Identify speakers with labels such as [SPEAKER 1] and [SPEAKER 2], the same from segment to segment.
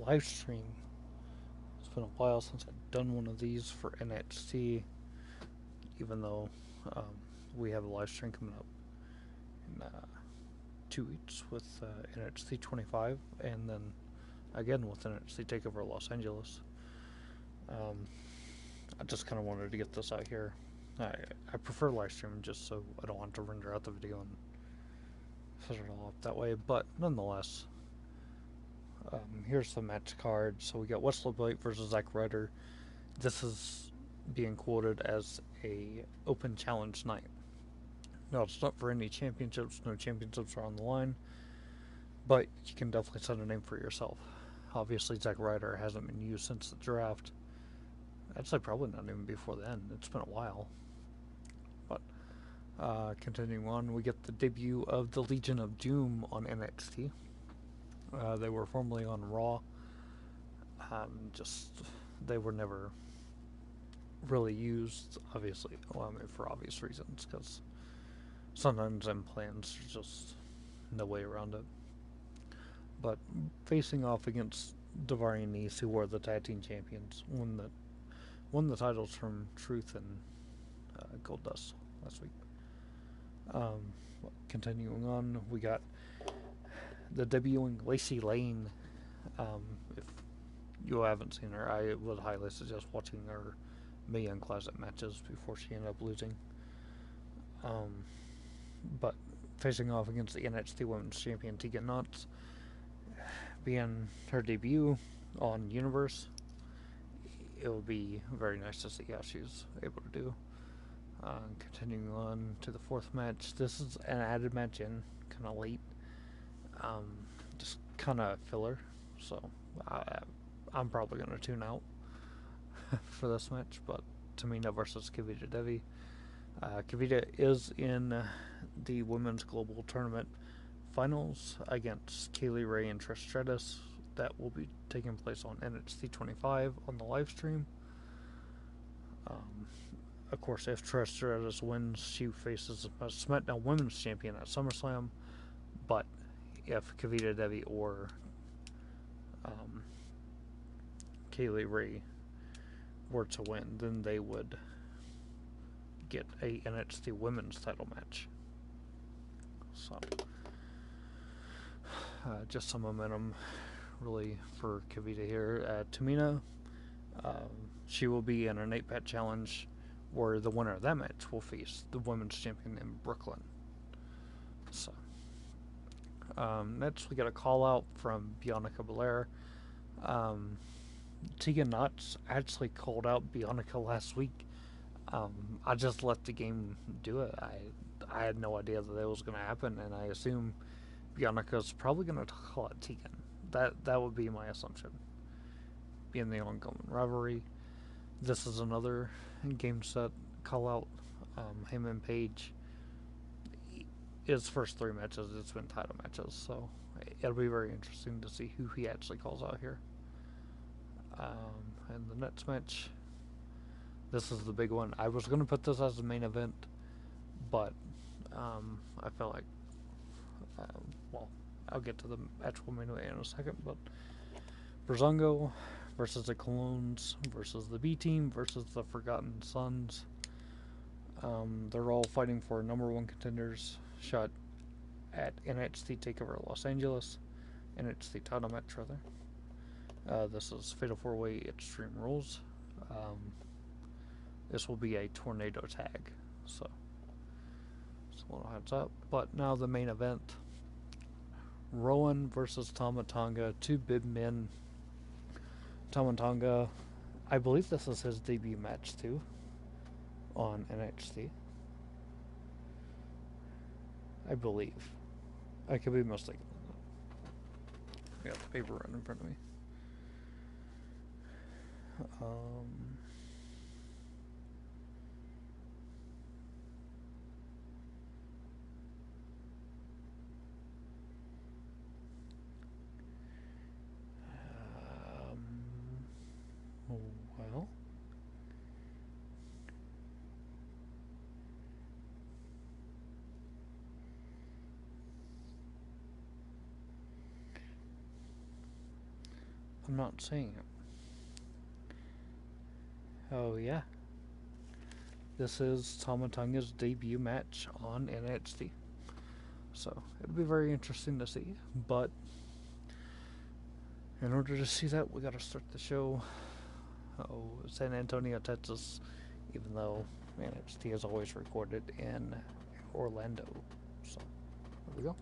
[SPEAKER 1] live stream. It's been a while since I've done one of these for NXT, even though um, we have a live stream coming up in 2 weeks with NXT 25, and then again with NXT Takeover Los Angeles. Um, I just kind of wanted to get this out here. I prefer live streaming just so I don't want to render out the video and set it all up that way, but nonetheless, here's the match card. So we got Wesley Blake versus Zack Ryder. This is being quoted as a open challenge night. No, it's not for any championships. No championships are on the line, but you can definitely set a name for yourself. Obviously, Zack Ryder hasn't been used since the draft. Actually, probably not even before then. It's been a while. But continuing on, we get the debut of the Legion of Doom on NXT. They were formerly on Raw. Just they were never really used, obviously. Well, I mean, for obvious reasons, because sometimes in plans there's just no way around it. But facing off against Davari and Nice, who were the tag team champions, won the titles from Truth and Goldust last week. Um, Continuing on, we got the debuting Lacey Lane. If you haven't seen her, I would highly suggest watching her Mae Young Classic matches before she ended up losing. But facing off against the NXT Women's Champion Tegan Knox, being her debut on Universe, it would be very nice to see how she's able to do. Continuing on to the fourth match, this is an added match in, kind of late, just kind of filler, so I'm probably going to tune out for this match, but Tamina versus Kavita Devi. Kavita is in the Women's Global Tournament Finals against Kaylee Ray and Trish Stratus. That will be taking place on NXT 25 on the live stream. Of course, if Trish Stratus wins, she faces a SmackDown Women's Champion at SummerSlam. But if Kavita Devi or Kaylee Ray were to win, then they would get a NXT Women's title match. So, just some momentum, really, for Kavita here. Tamina, she will be in an 8-Pat challenge where the winner of that match will face the women's champion in Brooklyn. So, next we get a call out from Bianca Belair. Tegan Knox actually called out Bianca last week. I just let the game do it. I had no idea that was going to happen, and I assume Bianca's probably going to call out Tegan. That would be my assumption. Being the ongoing rivalry, this is another game set call out. Heyman Page, his first 3 matches, it's been title matches, so it'll be very interesting to see who he actually calls out here. And the next match, this is the big one. I was going to put this as the main event, but I felt like, well, I'll get to the actual main event in a second, but Breezango versus the Clones versus the B-Team versus the Forgotten Sons. They're all fighting for number 1 contenders shot at NXT TakeOver Los Angeles, NXT title match rather. This is Fatal 4-Way Extreme Rules. This will be a tornado tag, so just a little heads up. But now the main event: Rowan versus Tama Tonga, 2 big men. Tama Tonga, I believe this is his debut match too on NXT. I believe. I could be mistaken. I got the paper right in front of me. Well, I'm not seeing it. Oh yeah, this is Tama Tonga's debut match on NXT. So it'll be very interesting to see. But in order to see that, we gotta start the show. San Antonio, Texas, even though NXT is always recorded in Orlando. So there we go.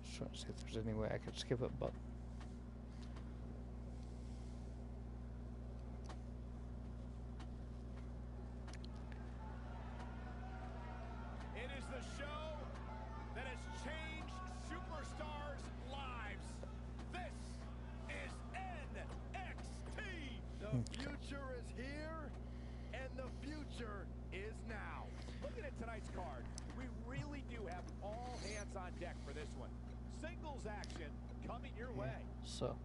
[SPEAKER 1] Just trying to see if there's any way I could skip it, but
[SPEAKER 2] it is the show that has changed superstars' lives. This is NXT. The future is here, and the future is now. Looking at tonight's card, we really do have all hands on deck for this one. Singles action coming your way.
[SPEAKER 1] So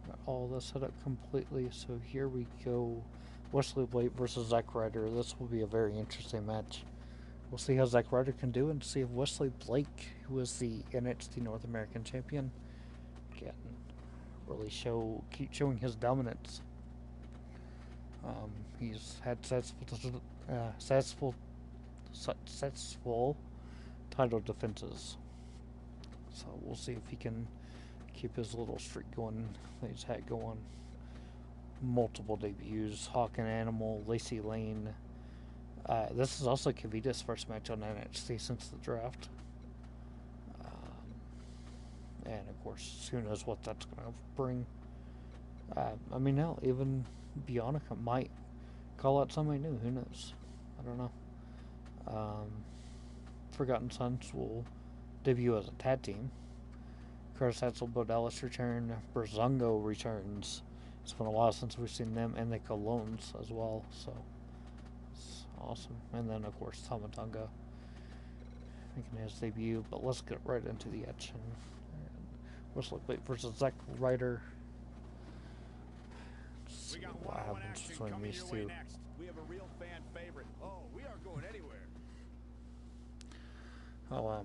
[SPEAKER 1] got all this set up completely. So here we go. Wesley Blake versus Zack Ryder. This will be a very interesting match. We'll see how Zack Ryder can do and see if Wesley Blake, who is the NXT North American champion, can really keep showing his dominance. He's had successful title defenses. So we'll see if he can keep his little streak going that he's had going. Multiple debuts: Hawk and Animal, Lacey Lane. This is also Kavita's first match on NXT since the draft. And of course, who knows what that's going to bring. I mean, hell, even Bianca might call out somebody new. Who knows? I don't know. Forgotten Sons will debut as a tag team. Curtis Axel, Bo Dallas return. Brazungo returns. It's been a while since we've seen them, and the Colognes as well. So it's awesome. And then of course Tama Tonga making his debut. But let's get right into the action. Wesley Blake versus Zack Ryder.
[SPEAKER 2] We got
[SPEAKER 1] what happens between these two.
[SPEAKER 2] Next. We have a real fan favorite. Oh, we aren't going anywhere.
[SPEAKER 1] Oh,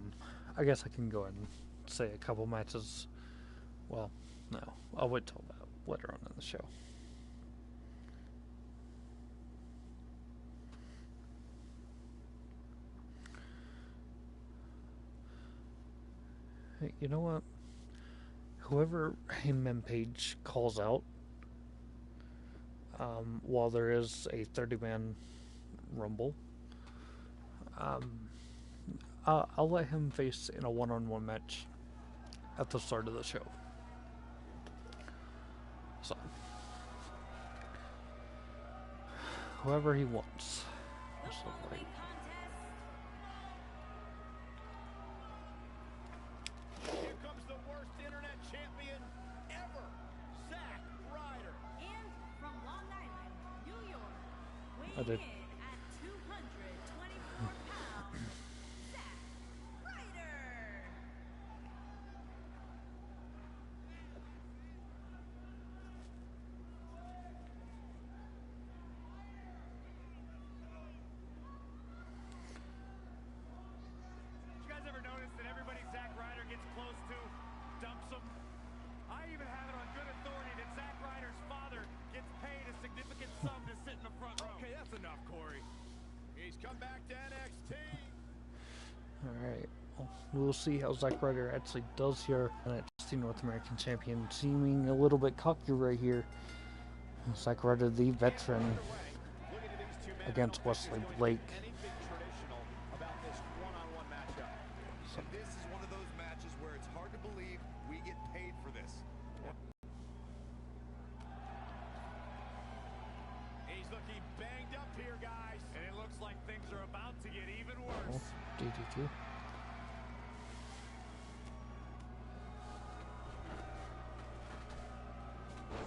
[SPEAKER 1] I guess I can go ahead and say a couple matches. Well, no, I'll wait till about later on in the show. Hey, you know what? Whoever Hangman Page calls out, while there is a 30-man rumble, I'll let him face in a one-on-one match at the start of the show. So, whoever he wants. Like,
[SPEAKER 2] here comes the worst internet champion ever, Zack Ryder.
[SPEAKER 3] And from Long Island, New York,
[SPEAKER 1] I did.
[SPEAKER 3] weighing in at 224 pounds, Zack Ryder.
[SPEAKER 2] You guys ever notice that everybody Zack Ryder gets close to dumps him? I even have it on good authority that Zack Ryder's father gets paid a significant sum to sit in the front row. Okay, that's enough, Corey. He's come back to NXT.
[SPEAKER 1] alright. Well, we'll see how Zack Ryder actually does here. NXT North American Champion seeming a little bit cocky right here. Zack Ryder, the veteran, against Wesley Blake.
[SPEAKER 2] Anything traditional about this one-on-one matchup.
[SPEAKER 4] And this is one of those matches where it's hard to believe we get paid for this.
[SPEAKER 2] He's looking banged up here, guys. And it looks like things are about to get even worse.
[SPEAKER 1] DDT.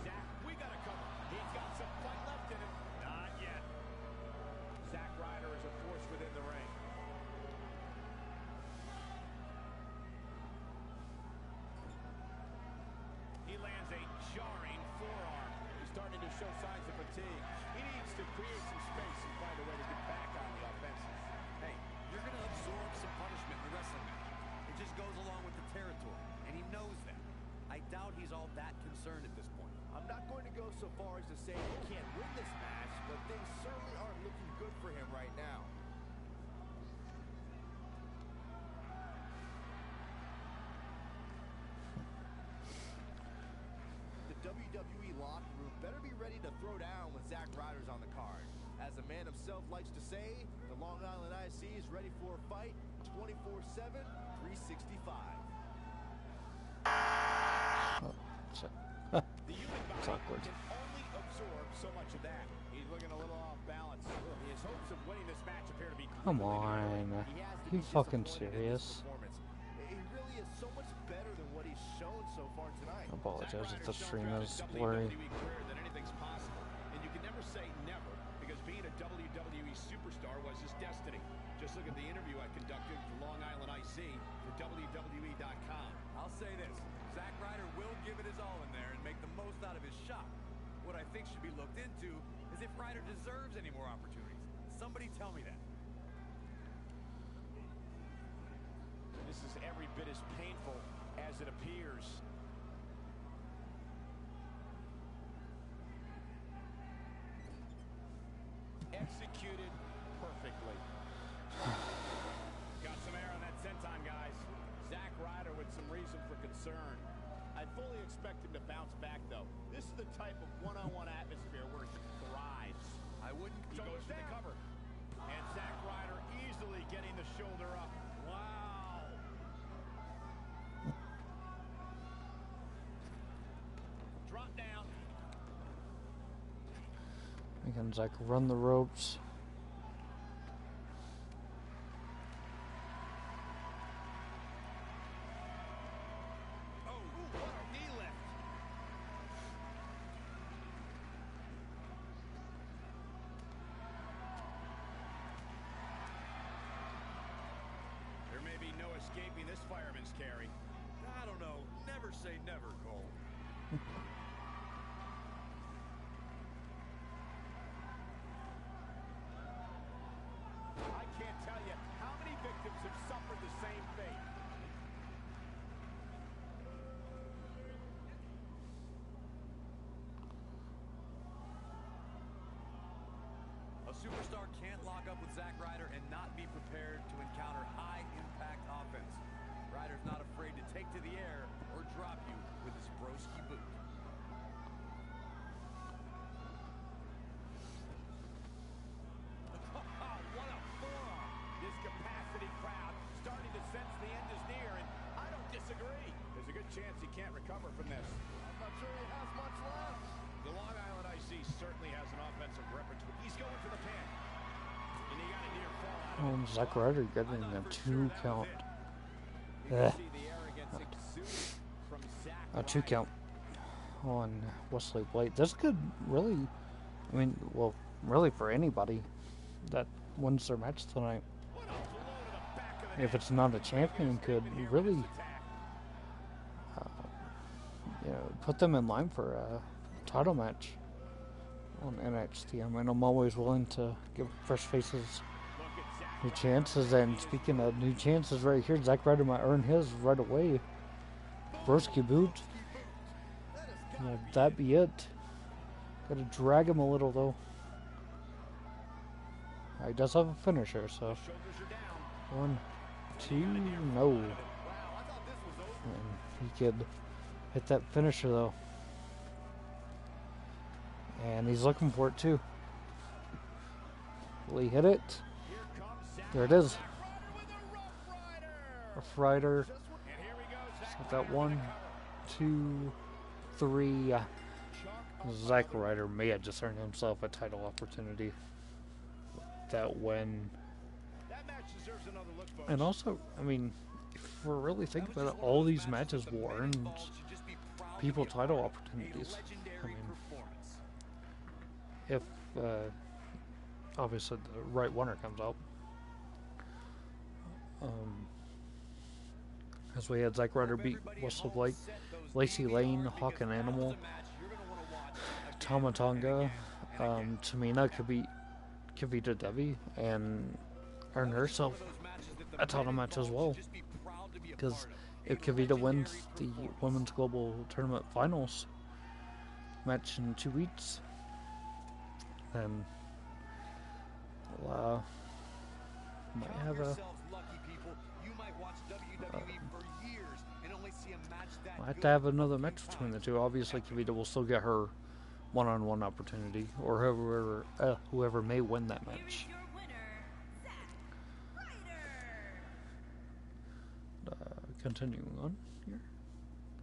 [SPEAKER 2] Zack, we got to cover. He's got some fight left in him. Not yet. Zack Ryder is a force within the ring. He lands a jarring forearm. He's starting to show signs of fatigue. He needs to create some space and find a way to get back
[SPEAKER 4] so far as to say he can't win this match, but things certainly aren't looking good for him right now. The WWE locker room better be ready to throw down when Zack Ryder's on the card. As the man himself likes to say, the Long Island IC is ready for a fight 24/7, 365.
[SPEAKER 2] The human body
[SPEAKER 1] awkward.
[SPEAKER 2] can only absorb so much of that. He's looking a little off balance. His hopes of winning this match appear to be
[SPEAKER 1] Come
[SPEAKER 2] dwindling
[SPEAKER 1] on.
[SPEAKER 2] away.
[SPEAKER 4] He has to
[SPEAKER 1] You
[SPEAKER 4] be
[SPEAKER 1] fucking
[SPEAKER 4] disappointed in this
[SPEAKER 1] serious?
[SPEAKER 4] performance. He really is so much better than what he's shown so far tonight.
[SPEAKER 1] I apologize if the
[SPEAKER 2] Zack Ryder's
[SPEAKER 1] stream
[SPEAKER 2] shown
[SPEAKER 1] is
[SPEAKER 2] throughout his
[SPEAKER 1] blurry.
[SPEAKER 2] WWE career that anything's possible. And you can never say never, because being a WWE superstar was his destiny. Just look at the interview I conducted for Long Island IC for WWE.com.
[SPEAKER 4] I'll say this, Zack Ryder will give it his all in there and make the most out of his shot. What I think should be looked into is if Ryder deserves any more opportunities. Somebody tell me that.
[SPEAKER 2] This is every bit as painful as it appears. Executed perfectly. Got some air on that senton, guys. Zack Ryder with some reason for concern. I fully expect him to bounce back, though. This is the type of one-on-one atmosphere where he thrives.
[SPEAKER 4] I wouldn't
[SPEAKER 2] He goes for the cover. And Zack Ryder easily getting the shoulder up. Wow. Drop down.
[SPEAKER 1] Again, Zach run the ropes.
[SPEAKER 2] Oh, what a knee lift. There may be no escaping this fireman's carry.
[SPEAKER 4] I don't know. Never say never, Cole.
[SPEAKER 2] I can't tell you how many victims have suffered the same fate.
[SPEAKER 4] A superstar can't lock up with Zack Ryder and not be prepared to encounter high-impact offense. Ryder's not afraid to take to the air or drop you with his broski boot.
[SPEAKER 2] What a forearm. This capacity crowd starting to sense the end is near, and I don't disagree. There's a good chance he can't recover from this.
[SPEAKER 4] I'm not sure he has much left.
[SPEAKER 2] The Long Island IC certainly has an offensive repertoire. He's going for the pin. And he got a near fall out of it.
[SPEAKER 1] Zack Ryder getting a 2 count.
[SPEAKER 2] You
[SPEAKER 1] Eh.
[SPEAKER 2] can see the arrogance exuding from Zack
[SPEAKER 1] A 2
[SPEAKER 2] Ryder.
[SPEAKER 1] count on Wesley Blake. This could really, I mean, well, really for anybody that wins their match tonight.
[SPEAKER 2] What a blow to the back of the
[SPEAKER 1] If
[SPEAKER 2] neck.
[SPEAKER 1] it's not a champion, could really,
[SPEAKER 2] Attack.
[SPEAKER 1] put them in line for a title match on NXT. I mean, I'm always willing to give fresh faces
[SPEAKER 2] Look at Zack
[SPEAKER 1] new
[SPEAKER 2] Ryder.
[SPEAKER 1] chances. And speaking of new chances, right here, Zack Ryder might earn his right away. Broski boot. Will that be it? Gotta drag him a little though. He does have a finisher, so
[SPEAKER 2] Shoulders are down.
[SPEAKER 1] 1, 2, no.
[SPEAKER 4] Wow, I thought this was over.
[SPEAKER 1] And he could hit that finisher though. And he's looking for it too. Will he hit it?
[SPEAKER 2] Here comes Zack.
[SPEAKER 1] There it is.
[SPEAKER 2] Zack Ryder with a Rough Rider.
[SPEAKER 1] Rough Rider.
[SPEAKER 2] And here we go. Zack
[SPEAKER 1] Got that
[SPEAKER 2] Ryder
[SPEAKER 1] 1,
[SPEAKER 2] with a
[SPEAKER 1] 2, 3.
[SPEAKER 2] cover. Chuck
[SPEAKER 1] Zack Ryder may have just earned himself a title opportunity. That win.
[SPEAKER 2] That match deserves another look, folks.
[SPEAKER 1] And also, I mean, if we're really thinking about it, all these matches will earn people title opportunities. I mean, if obviously the right winner comes out. As we had Zack Ryder beat Wesley Blake, Lacey Lane, Hawk and Animal, Tama Tonga, Tamina could beat Kavita Devi and earn herself a title match as well. Because if Kavita wins the Women's Global Tournament Finals, match in 2 weeks. Then we'll might
[SPEAKER 4] Count
[SPEAKER 1] have a
[SPEAKER 4] yourselves lucky, people. You might watch WWE for years and only see a match that
[SPEAKER 1] might have
[SPEAKER 4] good
[SPEAKER 1] to have another
[SPEAKER 4] a few
[SPEAKER 1] match between the
[SPEAKER 4] times.
[SPEAKER 1] two. Obviously, Kavita will still get her one-on-one opportunity, or whoever may win that
[SPEAKER 3] Here is
[SPEAKER 1] match.
[SPEAKER 3] your winner, Zack Ryder.
[SPEAKER 1] Continuing on here.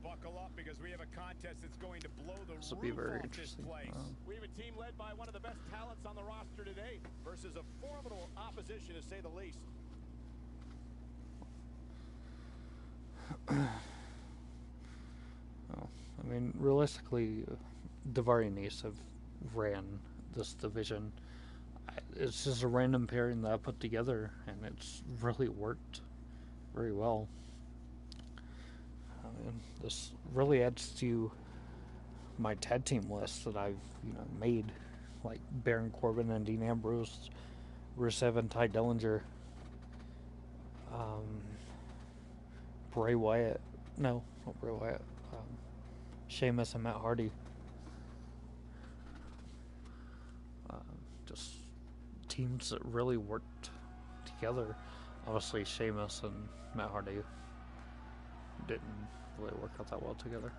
[SPEAKER 2] Buckle up because we have a contest that's going to blow the
[SPEAKER 1] This will be
[SPEAKER 2] roof
[SPEAKER 1] very
[SPEAKER 2] off this
[SPEAKER 1] interesting.
[SPEAKER 2] place. We have a team led by one of the best talents on the roster today versus a formidable opposition, to say the least.
[SPEAKER 1] Well, I mean, realistically, Daivari and Ace have ran this division. It's just a random pairing that I put together, and it's really worked very well. I mean, this really adds to my tag team list that I've made, like Baron Corbin and Dean Ambrose, Rusev and Ty Dillinger, Bray Wyatt. No, not Bray Wyatt. Sheamus and Matt Hardy. Just teams that really worked together. Obviously, Sheamus and Matt Hardy didn't really work out that well together.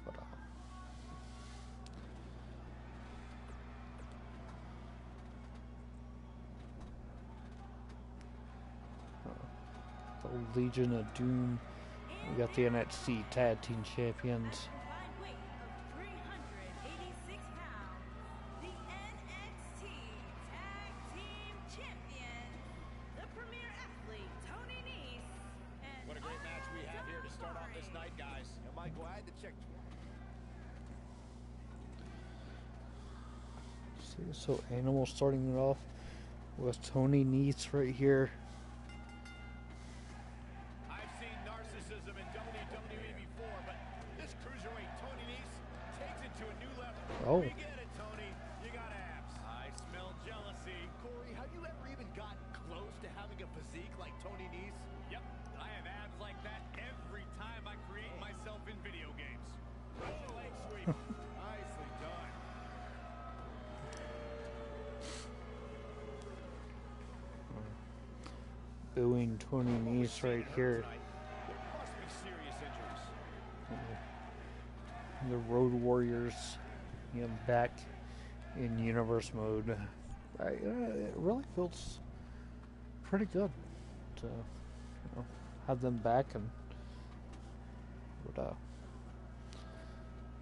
[SPEAKER 1] But the Legion of Doom. We got the NXT Tag Team Champions.
[SPEAKER 3] At a combined weight of 386 pounds, the NXT Tag Team Champions, the premier athlete Tony Nese, and
[SPEAKER 2] What a great match we have here to start off this night, guys.
[SPEAKER 4] And Michael, I had to check.
[SPEAKER 1] See, so Animal starting it off with Tony Nese right here.
[SPEAKER 2] I've seen narcissism in WWE before, but this cruiserweight Tony Nese takes it to a new level.
[SPEAKER 1] Oh.
[SPEAKER 2] We get it, Tony. You got abs. I smell jealousy.
[SPEAKER 4] Corey, have you ever even gotten close to having a physique like Tony Nese?
[SPEAKER 2] Yep, I have abs like that every time I create myself in video games. Oh, leg sweep. Nicely done.
[SPEAKER 1] Booing Tony Nese right here.
[SPEAKER 2] Must be serious injuries.
[SPEAKER 1] The Road Warriors, back in universe mode. It really feels pretty good to have them back and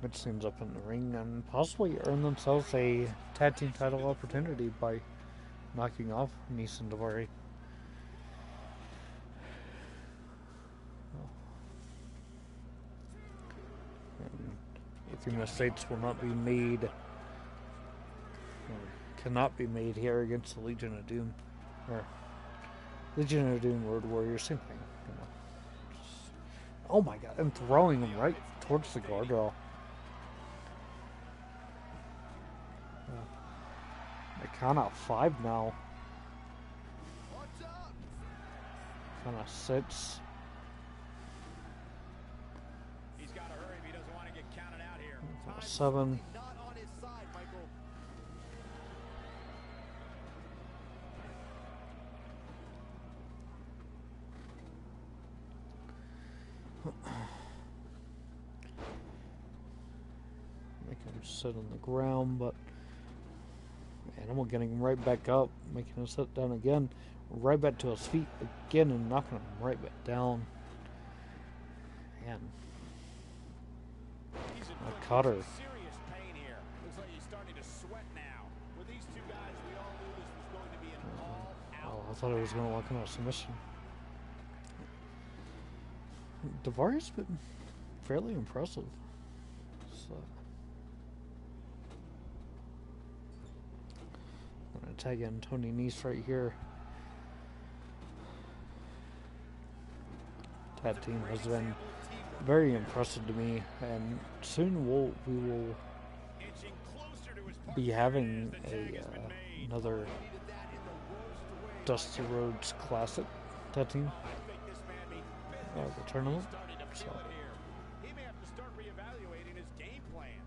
[SPEAKER 1] mix things up in the ring and possibly earn themselves a tag team title opportunity by knocking off Nese and Daivari. If your mistakes will not be made, or cannot be made here against the Legion of Doom, or Legion of Doom, Road Warriors, same thing. Oh my god, I'm throwing him right towards the guardrail. They count out 5 now.
[SPEAKER 4] What's up?
[SPEAKER 1] Count out 6.
[SPEAKER 2] He's got to hurry if he doesn't want to get counted out here.
[SPEAKER 1] Count out 7.
[SPEAKER 4] Not on his side, Michael.
[SPEAKER 1] Make him sit on the ground, but Animal getting him right back up, making him sit down again, right back to his feet again, and knocking him right back down. Man,
[SPEAKER 2] He's in
[SPEAKER 1] I
[SPEAKER 2] for
[SPEAKER 1] caught her.
[SPEAKER 2] serious pain here. Looks like he's starting to sweat now. With these two guys, we all knew this was going to be an all-out.
[SPEAKER 1] Oh, I thought it was going to lock him out of submission. Daivari's been fairly impressive. So, I'm going to tag in Tony Nese right here. Tag team has been very impressive to me, and soon we will
[SPEAKER 2] Inching closer to his
[SPEAKER 1] be
[SPEAKER 2] partner
[SPEAKER 1] having
[SPEAKER 2] as the tag has been made.
[SPEAKER 1] another
[SPEAKER 4] Needed that in the worst way.
[SPEAKER 1] Dusty Rhodes Classic tag team
[SPEAKER 2] I think this man means business.
[SPEAKER 1] the tournament.
[SPEAKER 2] He's starting to feel
[SPEAKER 1] So.
[SPEAKER 2] it here. He may have to start reevaluating his game plan.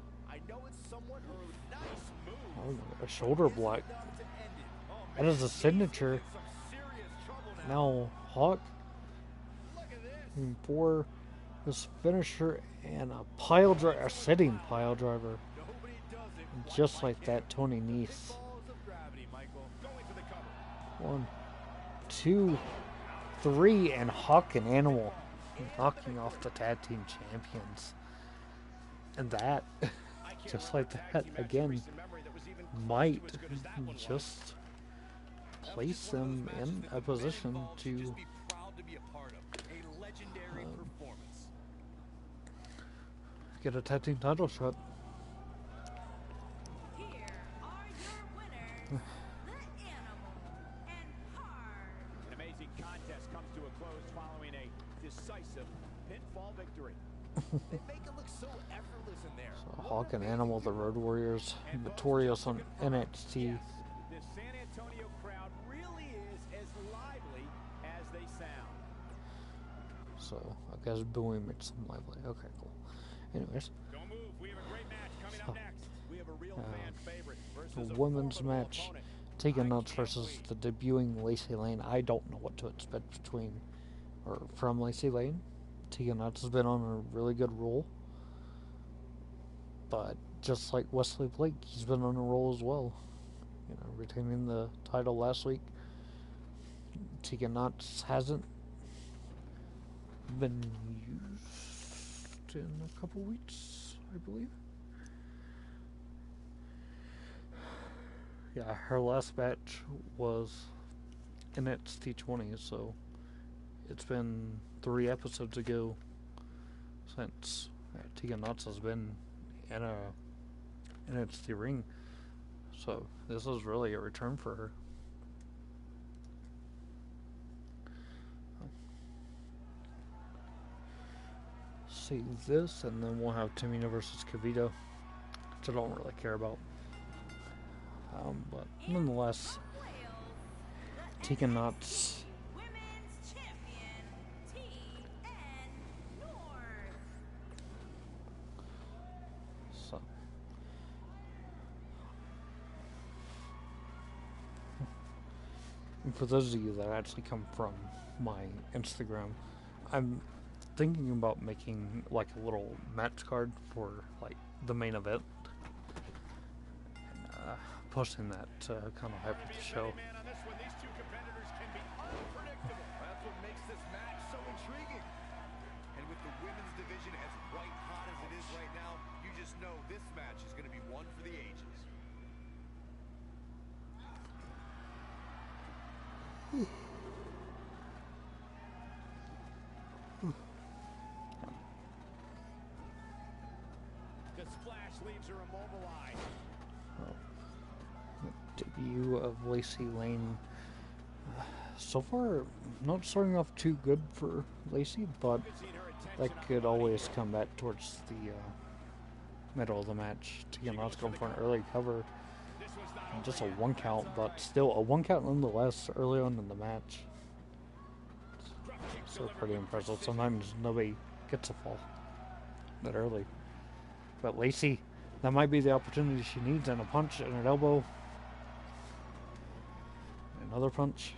[SPEAKER 1] a shoulder block. That is a signature. Now Hawk for his finisher and a pile driver, a sitting pile driver. Just like that, Tony Nese. 1, 2, 3, and Hawk and Animal knocking off the tag team champions. And that, just like that, again, might just place them in a position to get a tag team title shot.
[SPEAKER 3] Here are your winners, the Animal and Hard.
[SPEAKER 2] An amazing contest comes to a close following a decisive pinfall victory.
[SPEAKER 4] They make it look so effortless in there.
[SPEAKER 1] So Hawk and Animal, the Road Warriors, victorious on NXT.
[SPEAKER 2] The San Antonio crowd really is as lively as they sound.
[SPEAKER 1] So I guess booing makes them lively. Okay, cool. Anyways,
[SPEAKER 2] Don't move. We have a great match coming up next. We have a real fan favorite
[SPEAKER 1] the
[SPEAKER 2] versus a
[SPEAKER 1] women's
[SPEAKER 2] formidable
[SPEAKER 1] match,
[SPEAKER 2] opponent.
[SPEAKER 1] Tegan
[SPEAKER 2] I
[SPEAKER 1] Knox
[SPEAKER 2] can't
[SPEAKER 1] versus
[SPEAKER 2] wait.
[SPEAKER 1] the debuting Lacey Lane. I don't know what to expect between or from Lacey Lane. Tegan Knox has been on a really good roll, but just like Wesley Blake, he's been on a roll as well. You know, retaining the title last week. Tegan Knox hasn't been used in a couple weeks, I believe. Yeah, her last match was NXT 20, so it's been 3 episodes ago since Tegan Knox has been in a NXT ring. So this is really a return for her. See this, and then we'll have Tamina versus Kavita, which I don't really care about. But nonetheless, Tegan Knox
[SPEAKER 3] Women's Champion, TN North.
[SPEAKER 1] So, and for those of you that actually come from my Instagram, I'm thinking about making like a little match card for like the main event, and posting that to kind of hype up the show.
[SPEAKER 2] Man, on this one, these two competitors can be unpredictable.
[SPEAKER 4] That's what makes this match so intriguing. And with the women's division as white hot as it is right now, you just know this match is going to be one for the ages.
[SPEAKER 2] The splash leaves her immobilized.
[SPEAKER 1] Debut of Lacey Lane. So far, not starting off too good for Lacey, but that could always come back towards the middle of the match. Tegan Knox going for an early cover. Just a 1 count, but still a 1 count nonetheless early on in the match. So pretty impressive. Sometimes nobody gets a fall that early. But Lacey, that might be the opportunity she needs, and a punch and an elbow. Another punch.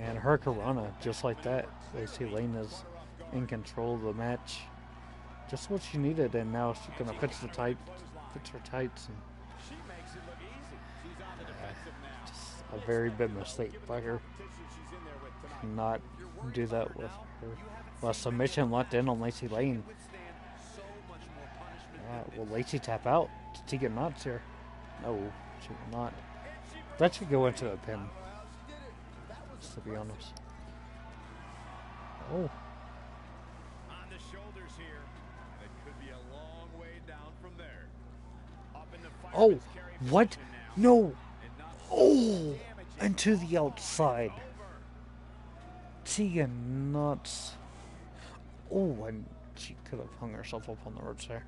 [SPEAKER 1] And Hurricanrana, just like that. Lacey Lane is in control of the match. Just what she needed, and now she's going to fix her tights. And
[SPEAKER 2] She makes it look easy. She's on the defensive now.
[SPEAKER 1] just a very big mistake by her.
[SPEAKER 2] She's in there with tonight.
[SPEAKER 1] Not do that with her. Well, submission locked in on Lacey Lane. Will Lacey tap out? Did she get knots here? No, she will not. That should go into a pin, just to be honest. Oh,
[SPEAKER 2] On the shoulders here. And it could be a long way down from there. Up in the
[SPEAKER 1] oh,
[SPEAKER 2] fireman's carry
[SPEAKER 1] what?
[SPEAKER 2] position now.
[SPEAKER 1] No.
[SPEAKER 2] And not
[SPEAKER 1] Oh,
[SPEAKER 2] damaging.
[SPEAKER 1] and to the outside.
[SPEAKER 2] Over.
[SPEAKER 1] Tegan Knox. Oh, and she could have hung herself up on the ropes there.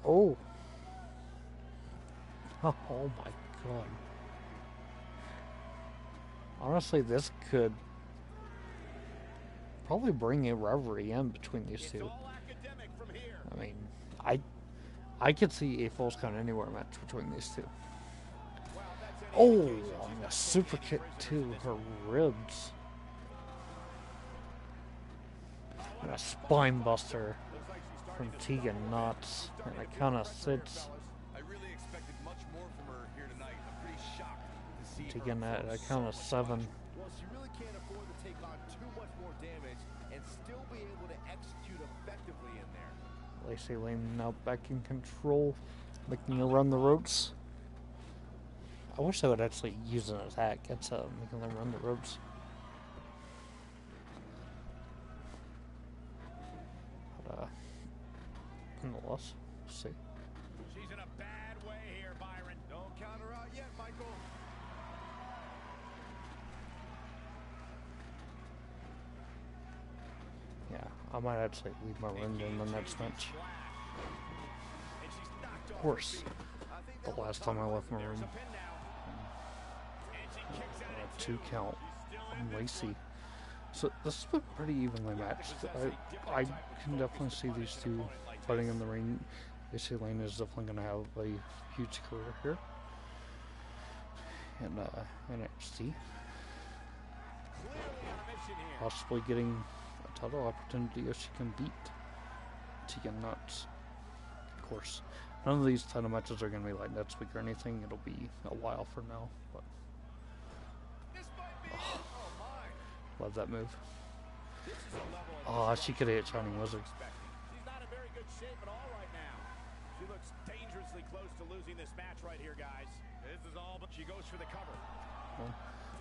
[SPEAKER 1] Oh. Oh my god. Honestly, this could probably bring a rivalry in between these
[SPEAKER 2] It's
[SPEAKER 1] two.
[SPEAKER 2] all academic from here.
[SPEAKER 1] I mean, I could see a Falls Count Anywhere match between these two.
[SPEAKER 2] Well, that's any
[SPEAKER 1] Oh,
[SPEAKER 2] indication she's
[SPEAKER 1] and
[SPEAKER 2] got
[SPEAKER 1] a super
[SPEAKER 2] big
[SPEAKER 1] kick
[SPEAKER 2] prisoners
[SPEAKER 1] to
[SPEAKER 2] in this
[SPEAKER 1] her
[SPEAKER 2] one.
[SPEAKER 1] ribs. And a spine buster
[SPEAKER 2] Looks like she's
[SPEAKER 1] from
[SPEAKER 2] starting to
[SPEAKER 1] Tegan
[SPEAKER 2] stumble a bit.
[SPEAKER 1] Knox.
[SPEAKER 2] She's
[SPEAKER 1] And
[SPEAKER 2] starting
[SPEAKER 1] it
[SPEAKER 2] to feel
[SPEAKER 1] kind of
[SPEAKER 2] the pressure here,
[SPEAKER 1] sits.
[SPEAKER 2] fellas.
[SPEAKER 5] I really expected much more from her here tonight. I'm pretty shocked to see
[SPEAKER 1] Tegan
[SPEAKER 5] her
[SPEAKER 1] at
[SPEAKER 5] throw
[SPEAKER 1] a
[SPEAKER 5] so
[SPEAKER 1] count of
[SPEAKER 5] much
[SPEAKER 1] 7.
[SPEAKER 5] punch.
[SPEAKER 4] Well, she really can't afford to take on too much more damage and still be able to execute effectively in there.
[SPEAKER 1] Lacey Lane now back in control, making her run the ropes. I wish they would actually use an attack instead of making them run the ropes. But, nonetheless, we'll see.
[SPEAKER 2] She's in a bad way here, Byron.
[SPEAKER 4] Don't count her out yet, Michael.
[SPEAKER 1] Yeah, I might actually leave my ring in the next match.
[SPEAKER 2] And she's knocked
[SPEAKER 1] Of
[SPEAKER 2] off
[SPEAKER 1] course,
[SPEAKER 2] her feet.
[SPEAKER 4] I think
[SPEAKER 1] the
[SPEAKER 4] that was
[SPEAKER 1] last time I left my
[SPEAKER 2] There's
[SPEAKER 1] room,
[SPEAKER 2] a pin now. And she kicks out at
[SPEAKER 1] 2 count
[SPEAKER 2] She's still in
[SPEAKER 1] on
[SPEAKER 2] this
[SPEAKER 1] Lacey.
[SPEAKER 2] one.
[SPEAKER 1] So this has been pretty evenly matched. I can definitely see these two fighting in the ring. Lacey Lane is definitely going to have a huge career here. And NXT,
[SPEAKER 2] Clearly on a mission here.
[SPEAKER 1] possibly getting a title opportunity if she can beat Tegan Knox. Of course, none of these title matches are going to be like next week or anything. It'll be a while from now. But
[SPEAKER 2] This might be it. Oh my.
[SPEAKER 1] love that move.
[SPEAKER 2] This is a level of
[SPEAKER 1] Oh, she could have hit Shining Wizard.
[SPEAKER 2] expecting. She's not in very good shape at all right now. She looks dangerously close to losing this match right here, guys. This is all but she goes for the cover.
[SPEAKER 1] 1,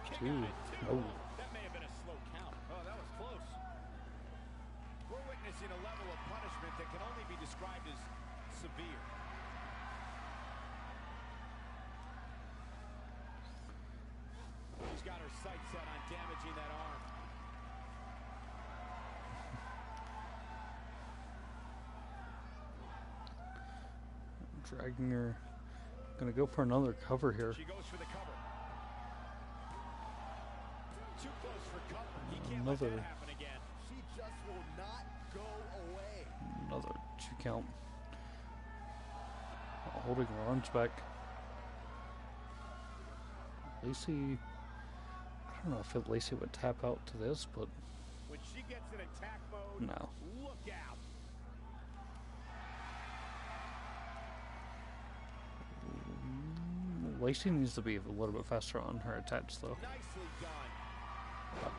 [SPEAKER 2] Kick
[SPEAKER 1] 2.
[SPEAKER 2] out at 2.
[SPEAKER 1] Oh,
[SPEAKER 2] That may have been a slow count. Oh, that was close. We're witnessing a level of punishment that can only be described as severe. She's got her sights set on damaging that arm.
[SPEAKER 1] dragging her. Gonna go for another cover here.
[SPEAKER 2] She goes for the cover. Too close for cover. He can't let
[SPEAKER 1] Another.
[SPEAKER 2] that happen again.
[SPEAKER 4] She just will not go away.
[SPEAKER 1] Another 2 count. Holding her arms back. Lacey. I don't know if Lacey would tap out to this, but
[SPEAKER 2] When she gets in attack mode,
[SPEAKER 1] no.
[SPEAKER 2] look out.
[SPEAKER 1] Lacey needs to be a little bit faster on her attacks, though.
[SPEAKER 2] Nicely done.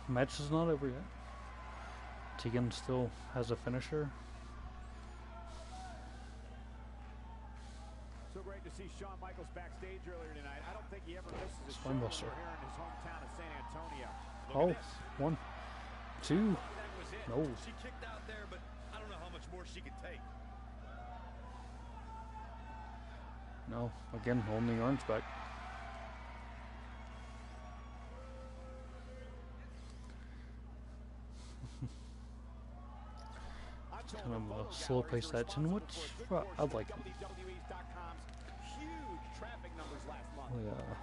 [SPEAKER 1] Match is not over yet. Tegan still has a finisher.
[SPEAKER 2] So great to see Shawn Michaels backstage earlier tonight. I don't think he ever misses a show
[SPEAKER 1] Spine buster.
[SPEAKER 2] over here in his hometown of San Antonio. Look
[SPEAKER 1] Oh,
[SPEAKER 2] at this.
[SPEAKER 1] 1, 2.
[SPEAKER 5] That was it.
[SPEAKER 1] No.
[SPEAKER 5] She kicked out there, but I don't know how much more she could take.
[SPEAKER 1] No, again, holding the arms back.
[SPEAKER 2] I'm told
[SPEAKER 1] Kind
[SPEAKER 2] the
[SPEAKER 1] of a
[SPEAKER 2] photo
[SPEAKER 1] slow
[SPEAKER 2] galleries
[SPEAKER 1] paced
[SPEAKER 2] are
[SPEAKER 1] action,
[SPEAKER 2] responsible
[SPEAKER 1] which
[SPEAKER 2] for a good
[SPEAKER 1] I
[SPEAKER 2] portion
[SPEAKER 1] like.
[SPEAKER 2] of WWE's.com's huge traffic numbers last month.
[SPEAKER 1] Yeah.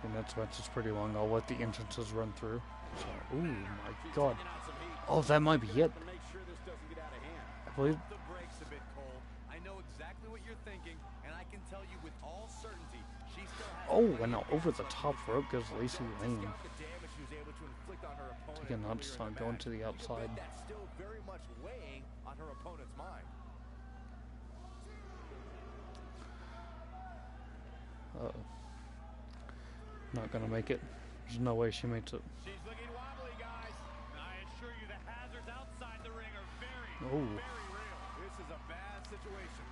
[SPEAKER 1] And that's match is pretty long. I'll let the entrances run through. So, ooh, my God.
[SPEAKER 2] Taking on some heat.
[SPEAKER 1] Oh, that might be it.
[SPEAKER 2] To make sure this doesn't get out of hand.
[SPEAKER 1] I believe.
[SPEAKER 5] The brakes a bit, Cole. I know exactly what you're thinking, and I can tell you with all certainty, she still has.
[SPEAKER 1] Oh, and now over the top rope goes Lacey Lane.
[SPEAKER 4] Discount the damage she was able to inflict on her opponent.
[SPEAKER 1] Again, not
[SPEAKER 4] earlier in the
[SPEAKER 1] going
[SPEAKER 4] match.
[SPEAKER 1] to the
[SPEAKER 4] You can
[SPEAKER 1] outside.
[SPEAKER 4] bet that's still very much weighing on her opponent's mind.
[SPEAKER 1] Uh-oh. Not gonna make it. There's no way she makes it.
[SPEAKER 2] She's looking wobbly, guys. I assure you the hazards outside the ring are very,
[SPEAKER 1] Oh.
[SPEAKER 2] very real. This is a bad situation.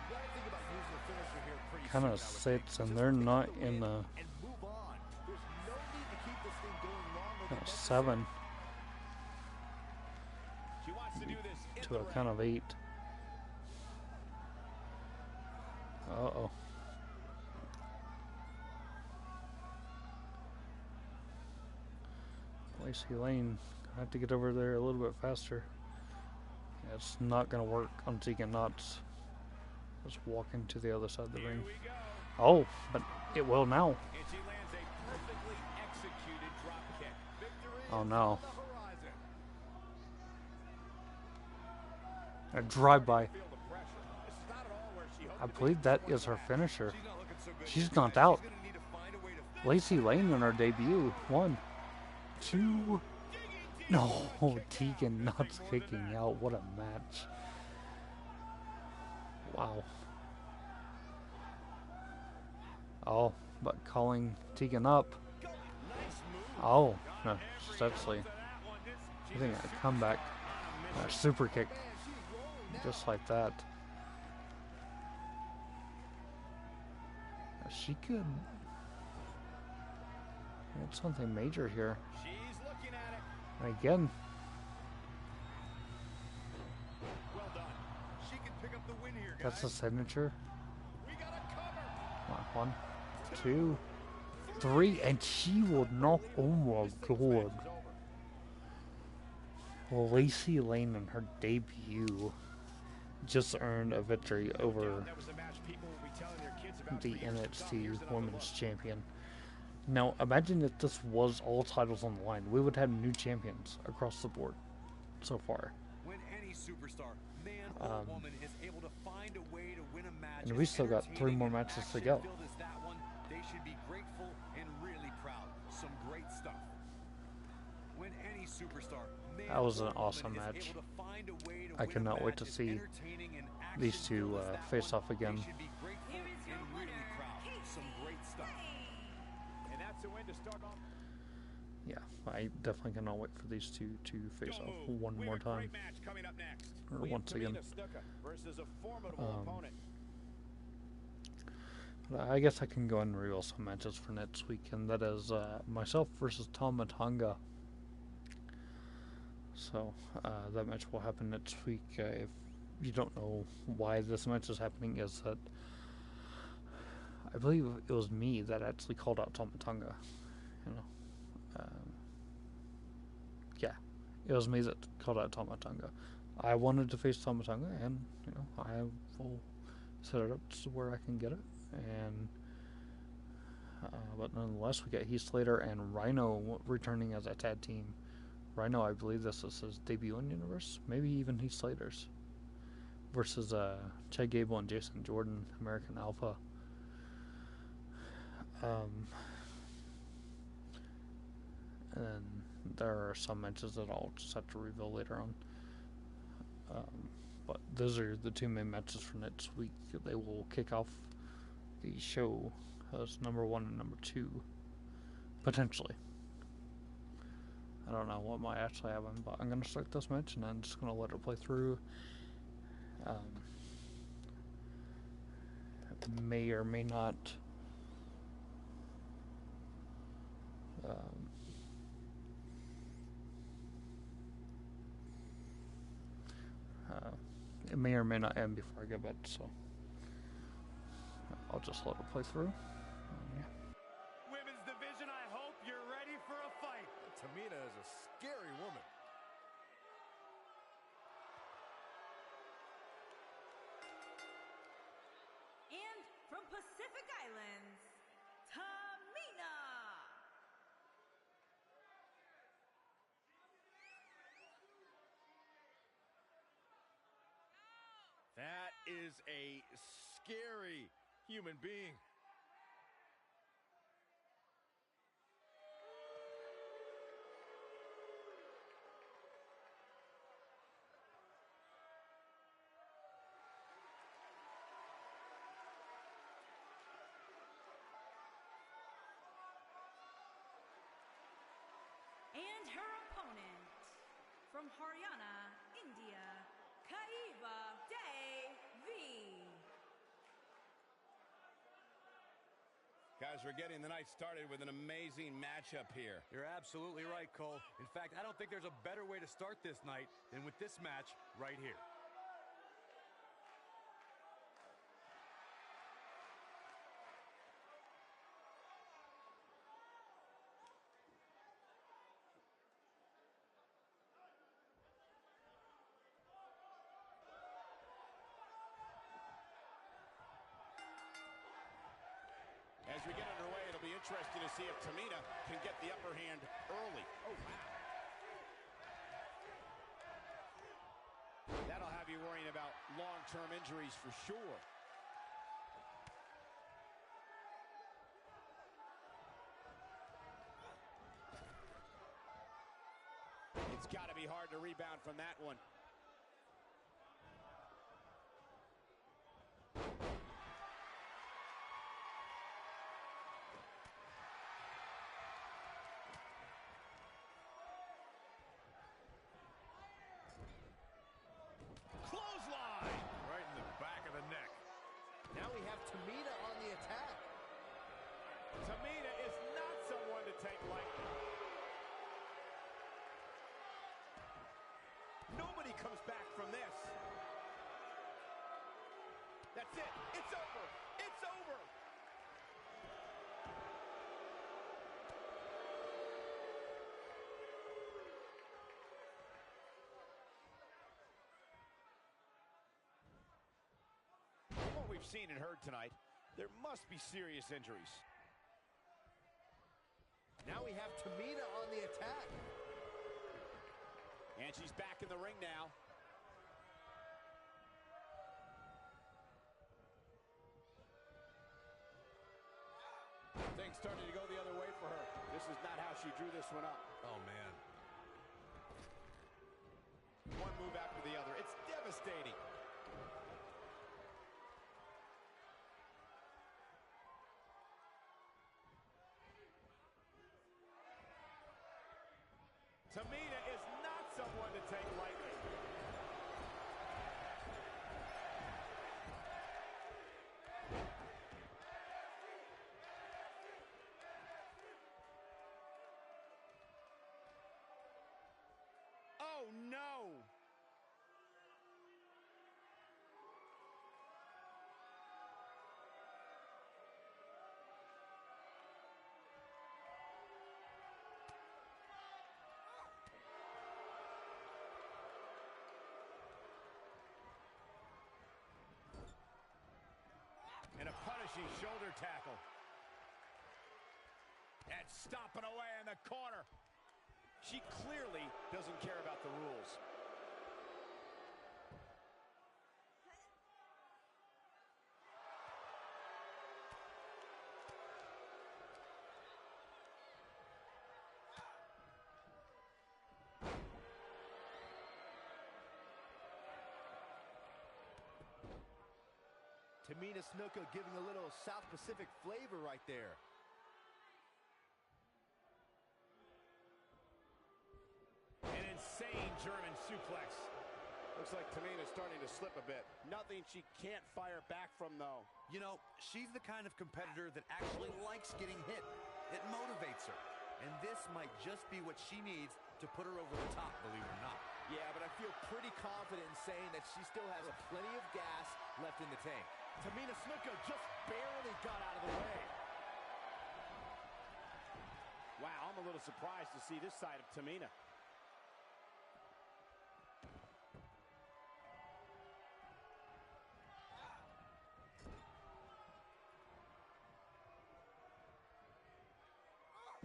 [SPEAKER 4] You gotta think about using a finisher here pretty
[SPEAKER 1] Kind of
[SPEAKER 4] soon, I would think.
[SPEAKER 1] sits, and
[SPEAKER 4] Just
[SPEAKER 1] they're
[SPEAKER 4] pick up
[SPEAKER 1] not
[SPEAKER 4] the
[SPEAKER 1] in
[SPEAKER 4] win
[SPEAKER 1] the
[SPEAKER 4] and move on. There's no need to keep this thing going longer than
[SPEAKER 1] 7
[SPEAKER 2] She wants to do this in
[SPEAKER 1] to
[SPEAKER 2] the
[SPEAKER 1] a
[SPEAKER 2] ring.
[SPEAKER 1] count of 8. Uh-oh. Lacey Lane, I have to get over there a little bit faster. Yeah, it's not gonna work on Tegan Knox. Just walking to the other side of the
[SPEAKER 2] Here
[SPEAKER 1] ring.
[SPEAKER 2] we go.
[SPEAKER 1] Oh, but it will now.
[SPEAKER 2] And she lands
[SPEAKER 1] Oh no.
[SPEAKER 2] on the horizon.
[SPEAKER 1] A drive-by.
[SPEAKER 2] Feel the pressure. This is not at all where she hoped
[SPEAKER 1] I
[SPEAKER 2] to be
[SPEAKER 1] believe
[SPEAKER 2] in
[SPEAKER 1] that
[SPEAKER 2] this
[SPEAKER 1] is her
[SPEAKER 2] match.
[SPEAKER 1] finisher.
[SPEAKER 5] She's not looking so good
[SPEAKER 1] She's
[SPEAKER 5] here
[SPEAKER 1] knocked
[SPEAKER 5] tonight.
[SPEAKER 1] out.
[SPEAKER 5] She's gonna need to find a way to
[SPEAKER 1] Lacey Lane in her debut. 1, 2. No, Tegan not kicking out. What a match. Wow. Oh, but calling Tegan up.
[SPEAKER 2] Nice move.
[SPEAKER 1] Oh, no, it's actually, I think a comeback. A super kick. Just like that. She could get something major here.
[SPEAKER 2] She's looking at it.
[SPEAKER 1] And again,
[SPEAKER 2] Well done.
[SPEAKER 5] She can pick up the win here, guys.
[SPEAKER 1] that's the signature.
[SPEAKER 2] We got a cover.
[SPEAKER 1] Come on, 1, 2, 3, and she will knock. Oh my god. Lacey Lane in her debut just earned a victory over
[SPEAKER 2] That was the match people will be telling their kids about
[SPEAKER 1] the
[SPEAKER 2] for years to come.
[SPEAKER 1] NXT
[SPEAKER 2] Here's another
[SPEAKER 1] Women's
[SPEAKER 2] look.
[SPEAKER 1] Champion. Now, imagine if this was all titles on the line. We would have new champions across the board so far.
[SPEAKER 5] When any superstar, man or woman, is able to find a way to win a match,
[SPEAKER 1] And we
[SPEAKER 5] as
[SPEAKER 1] still got 3
[SPEAKER 5] entertaining
[SPEAKER 1] more
[SPEAKER 5] and
[SPEAKER 1] matches to go.
[SPEAKER 5] action-filled as that one, they should be grateful and really proud. Some great stuff. When any superstar, man
[SPEAKER 1] That was
[SPEAKER 5] or
[SPEAKER 1] an
[SPEAKER 5] woman
[SPEAKER 1] awesome
[SPEAKER 5] is
[SPEAKER 1] match.
[SPEAKER 5] able to find a way to
[SPEAKER 1] I
[SPEAKER 5] win a
[SPEAKER 1] cannot wait
[SPEAKER 5] match
[SPEAKER 1] to
[SPEAKER 5] as
[SPEAKER 1] see
[SPEAKER 5] entertaining and
[SPEAKER 1] these two
[SPEAKER 5] action-filled as that
[SPEAKER 1] face
[SPEAKER 5] one,
[SPEAKER 1] off again.
[SPEAKER 5] They should be grateful
[SPEAKER 3] Here is your
[SPEAKER 5] and really
[SPEAKER 3] winner,
[SPEAKER 5] proud. Some great stuff.
[SPEAKER 2] And that's a win to start off.
[SPEAKER 1] Yeah, I definitely cannot wait for these two to face
[SPEAKER 2] Don't
[SPEAKER 1] off
[SPEAKER 2] move.
[SPEAKER 1] one
[SPEAKER 2] We
[SPEAKER 1] more
[SPEAKER 2] have a
[SPEAKER 1] time.
[SPEAKER 2] great match coming up next.
[SPEAKER 1] Or
[SPEAKER 2] We have
[SPEAKER 1] once again.
[SPEAKER 2] Tamina Snuka versus a formidable opponent.
[SPEAKER 1] But I guess I can go and reveal some matches for next week, and that is myself versus Tama Tonga. So that match will happen next week. If you don't know why this match is happening, is that I believe it was me that actually called out Tama Tonga. You know, yeah, it was me that called out Tama Tonga. I wanted to face Tama Tonga, and you know, I will set it up to where I can get it. And but nonetheless, we got Heath Slater and Rhino returning as a tag team. Rhino, I believe this is his debut in Universe, maybe even Heath Slater's, versus Chad Gable and Jason Jordan, American Alpha. And there are some matches that I'll just have to reveal later on. But those are the 2 main matches for next week. They will kick off the show as number 1 and number 2, potentially. I don't know what might actually happen, but I'm going to start this match and I'm just going to let it play through. May or may not it may or may not end before I go to bed, so I'll just let it play through. Yeah.
[SPEAKER 2] Women's division, I hope you're ready for a fight.
[SPEAKER 4] Tamina is a scary woman.
[SPEAKER 3] And from Pacific Islands, Tamina.
[SPEAKER 2] That is a scary human being.
[SPEAKER 3] And her opponent, from Haryana, India, Kaiba Devi.
[SPEAKER 2] Guys, we're getting the night started with an amazing matchup here.
[SPEAKER 5] You're absolutely right, Cole. In fact, I don't think there's a better way to start this night than with this match right here.
[SPEAKER 2] As we get underway, it'll be interesting to see if Tamina can get the upper hand early. Oh, wow. long-term injuries for sure. It's got to be hard to rebound from that one. Clothesline!
[SPEAKER 5] Right in the back of the neck.
[SPEAKER 4] Now we have Tamina on the attack.
[SPEAKER 2] Tamina is not someone to take lightly. Nobody comes back from this. That's it. It's over. It's over. From what we've seen and heard tonight, there must be serious injuries.
[SPEAKER 4] Now we have Tamina on the attack.
[SPEAKER 2] And she's back in the ring now. Things starting to go the other way for her. This is not how she drew this one up.
[SPEAKER 5] Oh, man.
[SPEAKER 2] One move after the other. It's devastating. Tamina is not someone to take lightly. Oh, no. And a punishing shoulder tackle. And stomping away in the corner. She clearly doesn't care about the rules.
[SPEAKER 4] Tamina Snuka giving a little South Pacific flavor right there.
[SPEAKER 2] An insane German suplex. Looks like Tamina's starting to slip a bit. Nothing she can't fire back from, though.
[SPEAKER 5] You know, she's the kind of competitor that actually likes getting hit. It motivates her. And this might just be what she needs to put her over the top, believe it or not.
[SPEAKER 4] Yeah, but I feel pretty confident in saying that she still has plenty of gas left in the tank. Tamina Snuka just barely got out of the way.
[SPEAKER 2] Wow, I'm a little surprised to see this side of Tamina.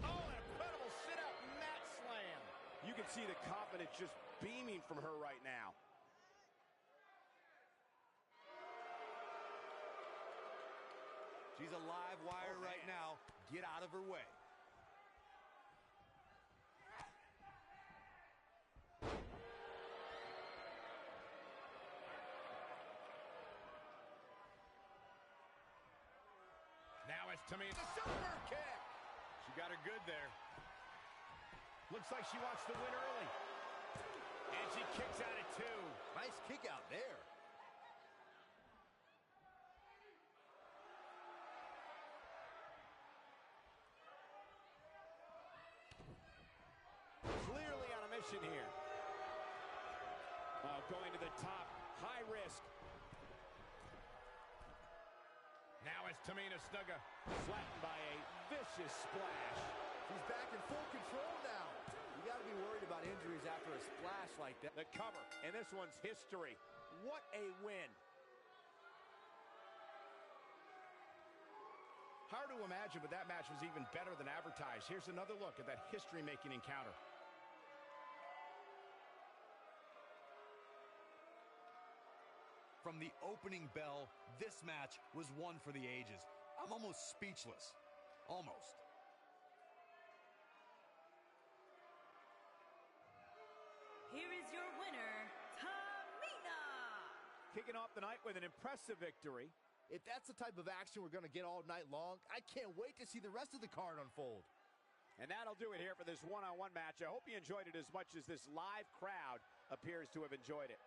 [SPEAKER 2] Oh, an incredible sit-up mat slam. You can see the confidence just beaming from her right now.
[SPEAKER 5] She's a live wire right now. Get out of her way.
[SPEAKER 2] Now it's Tamina. The super kick. She got her good there. Looks like she wants to win early. And she kicks out at 2.
[SPEAKER 4] Nice kick out there.
[SPEAKER 2] Clearly on a mission here. Going to the top. High risk. Now it's Tamina Snuka. Flattened by a vicious splash.
[SPEAKER 4] She's back in full control now. You got to be worried about injuries after a splash like that.
[SPEAKER 2] The cover, and this one's history. What a win. Hard to imagine, but that match was even better than advertised. Here's another look at that history-making encounter.
[SPEAKER 5] From the opening bell, this match was one for the ages. I'm almost speechless. Almost.
[SPEAKER 3] Here is your winner, Tamina.
[SPEAKER 2] Kicking off the night with an impressive victory.
[SPEAKER 4] If that's the type of action we're going to get all night long, I can't wait to see the rest of the card unfold.
[SPEAKER 2] And that'll do it here for this one-on-one match. I hope you enjoyed it as much as this live crowd appears to have enjoyed it.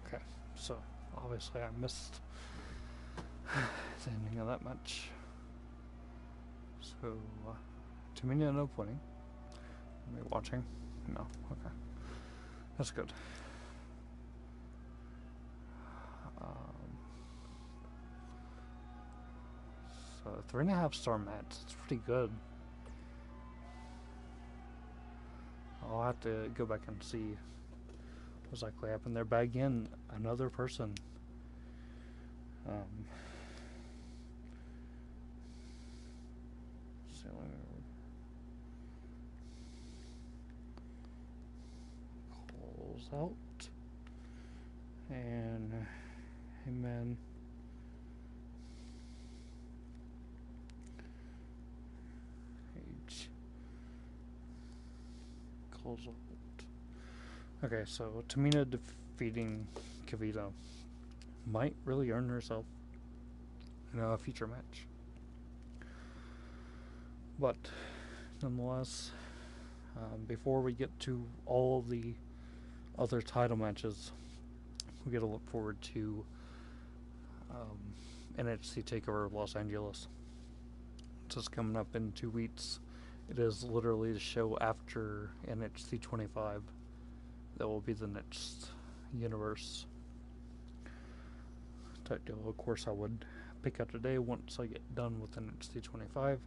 [SPEAKER 1] Okay, so obviously I missed the ending of that match. So, Tamina ended up winning. Are we watching? No, okay. That's good. So, 3.5 star match. It's pretty good. I'll have to go back and see what exactly happened there. But again, another person. Calls out. And Heyman Page calls out. Okay, so Tamina defeating Kavita might really earn herself a future match. But nonetheless, before we get to all of the other title matches, we got to look forward to NXT TakeOver Los Angeles. It's coming up in 2 weeks. It is literally the show after NXT 25 that will be the next universe type deal. Of course, I would pick up today once I get done with NXT 25.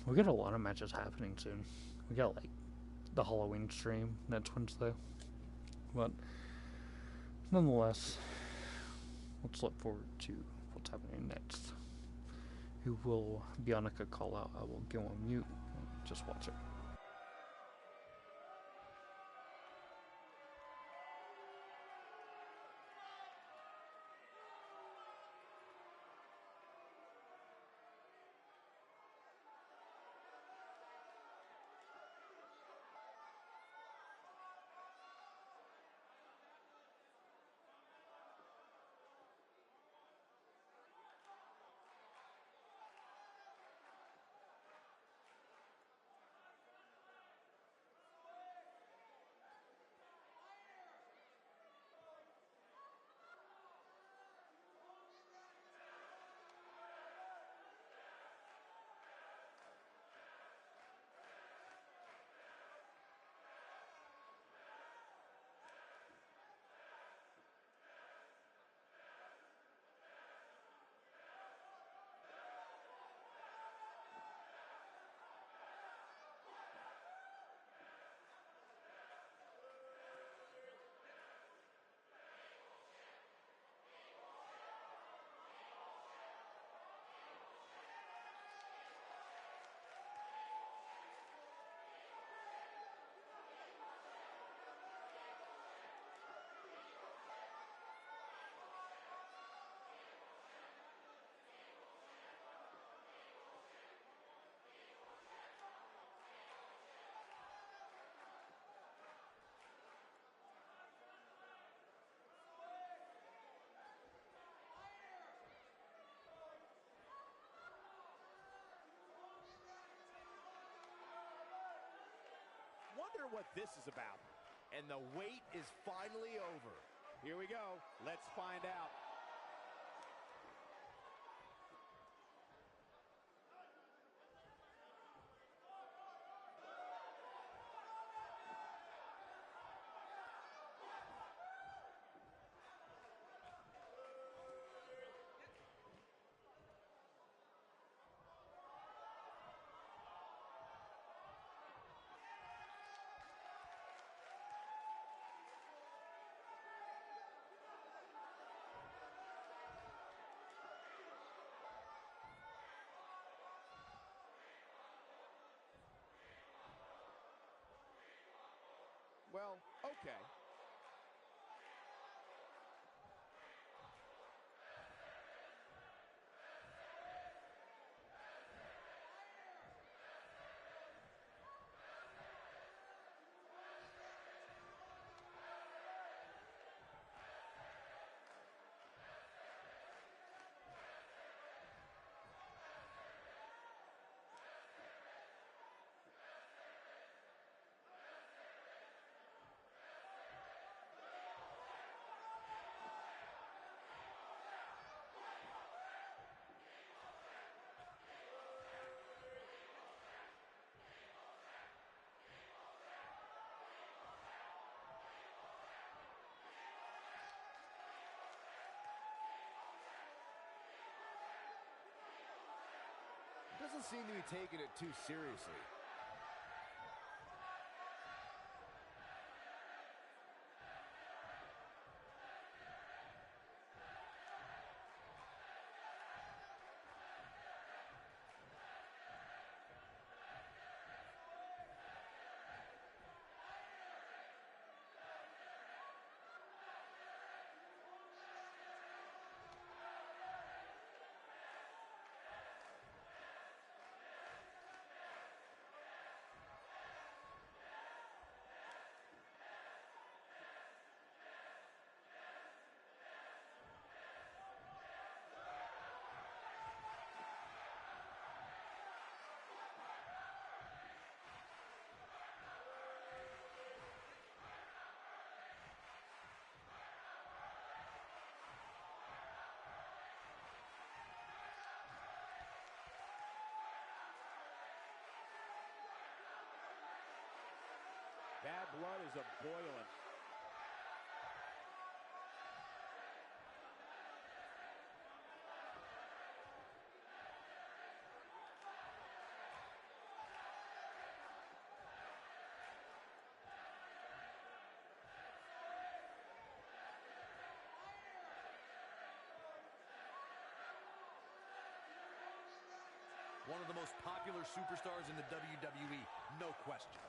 [SPEAKER 1] We got a lot of matches happening soon. We got like the Halloween stream next Wednesday. But nonetheless, let's look forward to what's happening next. Who will Bianca call out? I will go on mute and just watch it.
[SPEAKER 2] wonder what this is about.
[SPEAKER 4] And the wait is finally over.
[SPEAKER 2] Here we go. Let's find out. Well, okay.
[SPEAKER 4] Doesn't seem to be taking it too seriously.
[SPEAKER 2] Bad blood is a-boiling.
[SPEAKER 5] One of the most popular superstars in the WWE, no question.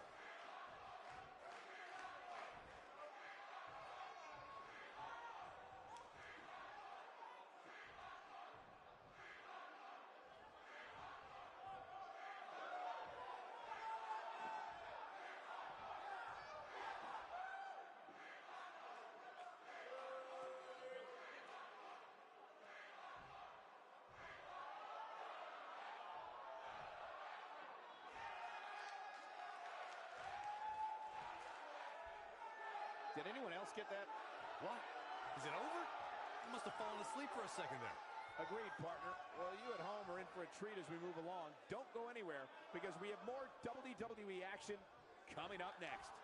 [SPEAKER 2] Did anyone else get that?
[SPEAKER 5] What? Is it over? I must have fallen asleep for a second there.
[SPEAKER 2] Agreed, partner. Well, you at home are in for a treat as we move along. Don't go anywhere because we have more WWE action coming up next.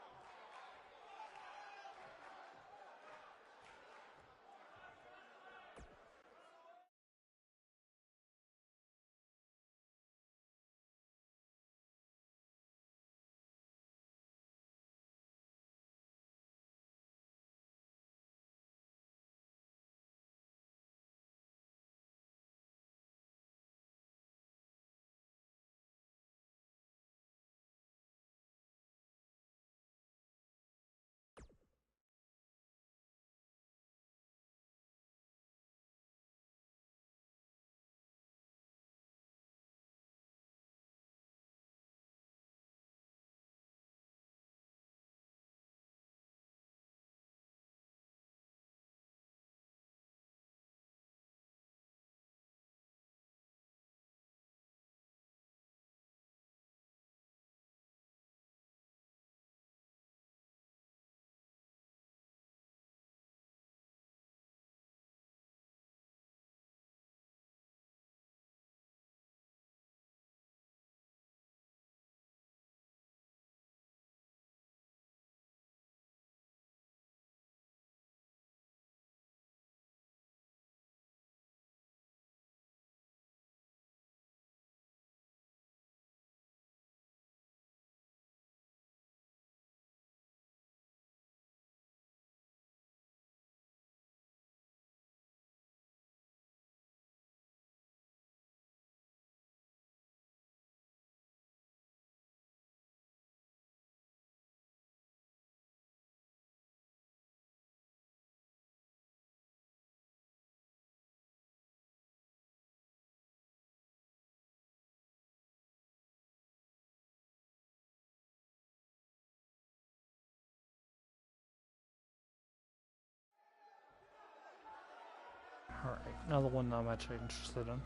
[SPEAKER 1] Another one I'm actually interested in.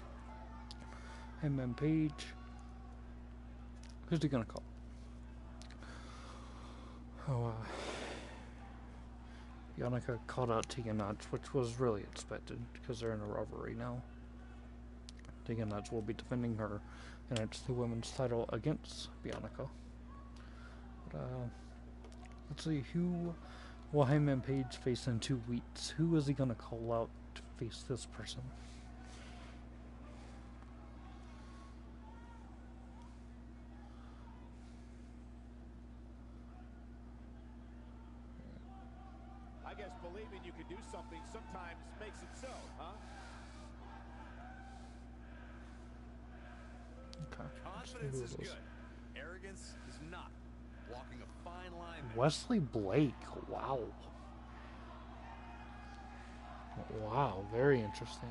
[SPEAKER 1] Him and Paige. Who's he gonna call? Oh, Bianca called out Tegan Nox, which was really expected because they're in a rivalry now. Tegan Nox will be defending her NXT Women's title against Bianca. But, let's see, who will Hangman Page face in 2 weeks? Who is he gonna call out to face this person?
[SPEAKER 2] I guess believing you can do something sometimes makes it so, huh?
[SPEAKER 1] Okay.
[SPEAKER 5] Confidence is good. Arrogance is not. Walking a fine line there.
[SPEAKER 1] Wesley Blake, wow. Wow, very interesting.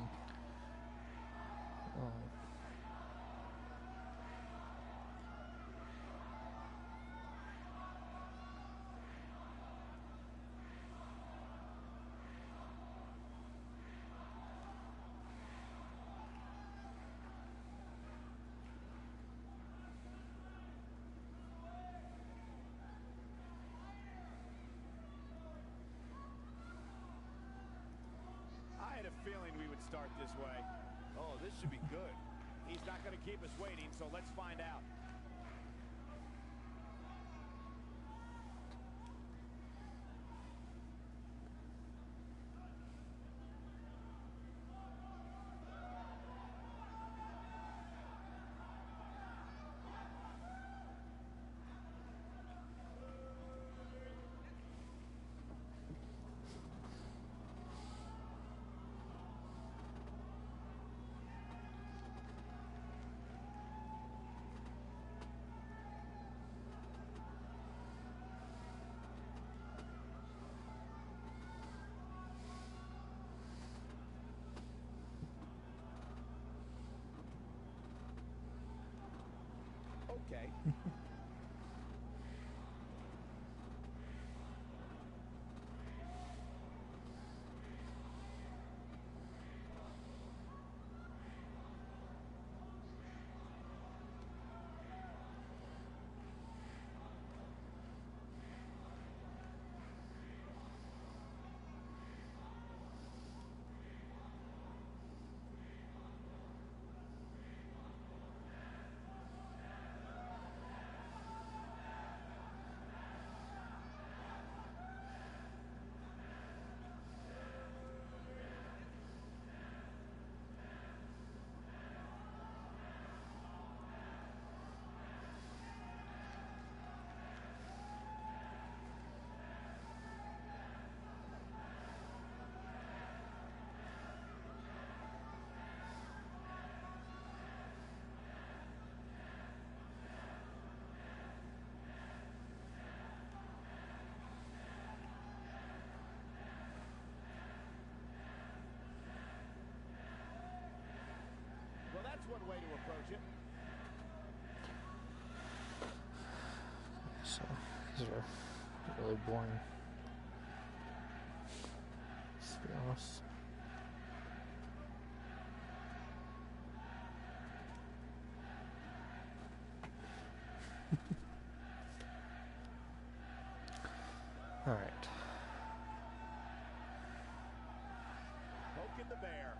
[SPEAKER 2] I had a feeling we would start this way.
[SPEAKER 4] Oh, this should be good.
[SPEAKER 2] He's not going to keep us waiting, so let's find out. Okay. Well, that's one way to approach it.
[SPEAKER 1] So, these are really boring. Let's be honest. Alright.
[SPEAKER 2] Poking the bear.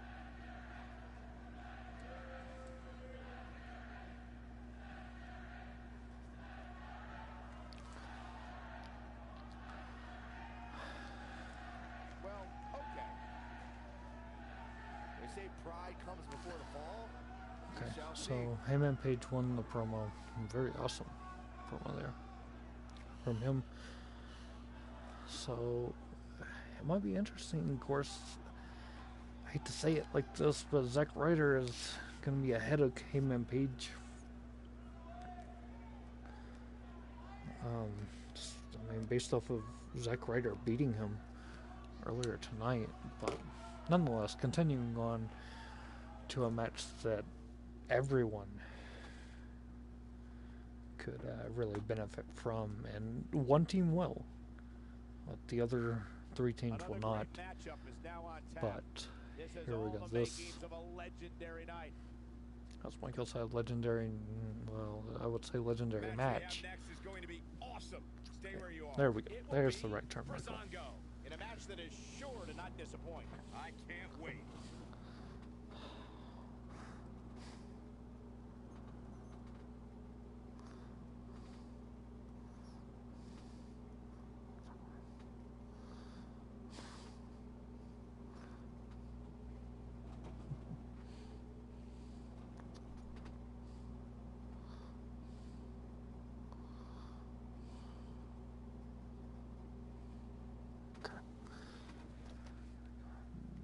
[SPEAKER 2] Well, okay.
[SPEAKER 4] They say pride comes before the fall. We
[SPEAKER 1] Okay,
[SPEAKER 4] shall see.
[SPEAKER 1] so Heyman Page won the promo. Very awesome promo there from him. So it might be interesting. Of course, I hate to say it like this, but Zack Ryder is going to be ahead of Heyman Page. I mean, based off of Zack Ryder beating him earlier tonight, but nonetheless, continuing on to a match that everyone could really benefit from, and one team will, but the other three teams will
[SPEAKER 2] Another
[SPEAKER 1] not.
[SPEAKER 2] great matchup is now on tap.
[SPEAKER 1] But
[SPEAKER 2] This is
[SPEAKER 1] Here we
[SPEAKER 2] all
[SPEAKER 1] go.
[SPEAKER 2] the
[SPEAKER 1] This,
[SPEAKER 2] makings of a legendary night.
[SPEAKER 1] as Michael said, legendary. Well, I would say legendary match.
[SPEAKER 2] We have next is going to be awesome. Stay where you are.
[SPEAKER 1] There we go.
[SPEAKER 2] It will
[SPEAKER 1] There's
[SPEAKER 2] be
[SPEAKER 1] the right term, Michael.
[SPEAKER 2] Breezango in a match that is sure to not disappoint. I can't wait.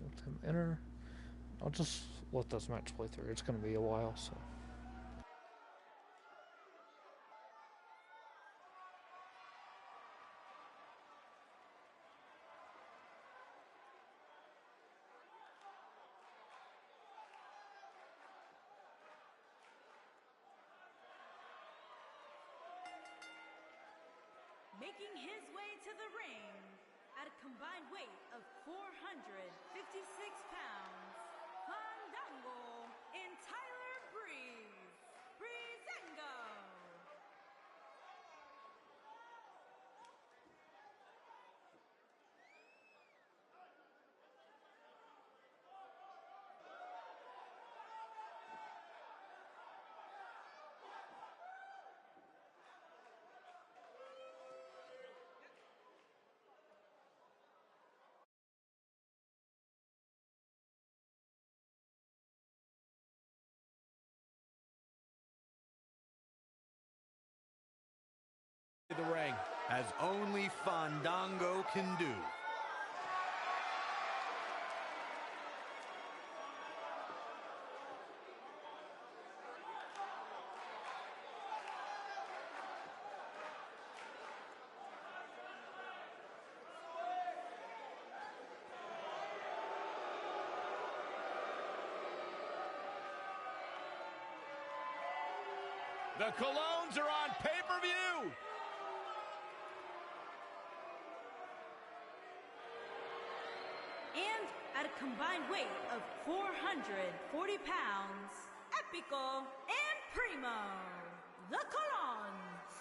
[SPEAKER 1] Let him enter. I'll just let this match play through. It's going to be a while, so.
[SPEAKER 3] Making his way to the ring at a combined weight of 456 pounds, Fandango and Tyler Breeze. Breezango.
[SPEAKER 5] The ring, as only Fandango can do.
[SPEAKER 2] The Colognes are on pay-per-view.
[SPEAKER 3] And at a combined weight of 440 pounds, Epico and Primo, the Colognes.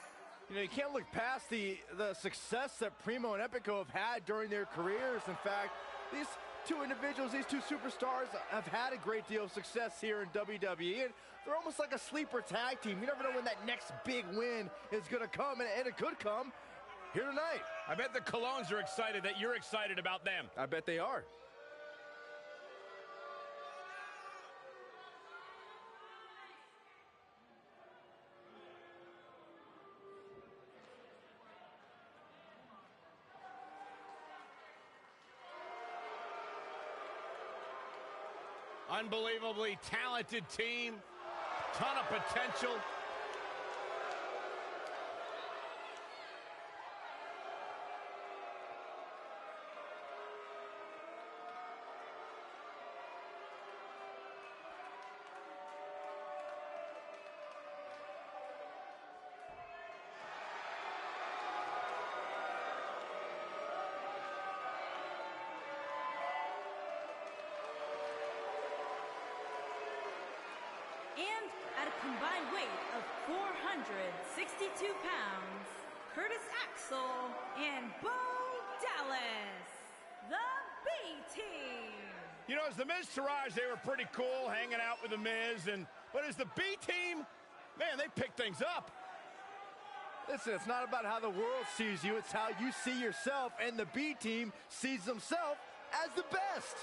[SPEAKER 4] You know, you can't look past the success that Primo and Epico have had during their careers. In fact, these two individuals, these two superstars have had a great deal of success here in WWE, and they're almost like a sleeper tag team. You never know when that next big win is going to come, and it could come here tonight.
[SPEAKER 2] I bet the Colognes are excited that you're excited about them.
[SPEAKER 4] I bet they are.
[SPEAKER 2] Unbelievably talented team, ton of potential.
[SPEAKER 3] And at a combined weight of 462 pounds, Curtis Axel and Bo Dallas, the B-Team.
[SPEAKER 2] You know, as the Miz Taraj, they were pretty cool hanging out with the Miz, but as the B-Team, man, they picked things up.
[SPEAKER 4] Listen, it's not about how the world sees you, it's how you see yourself, and the B-Team sees themselves as the best.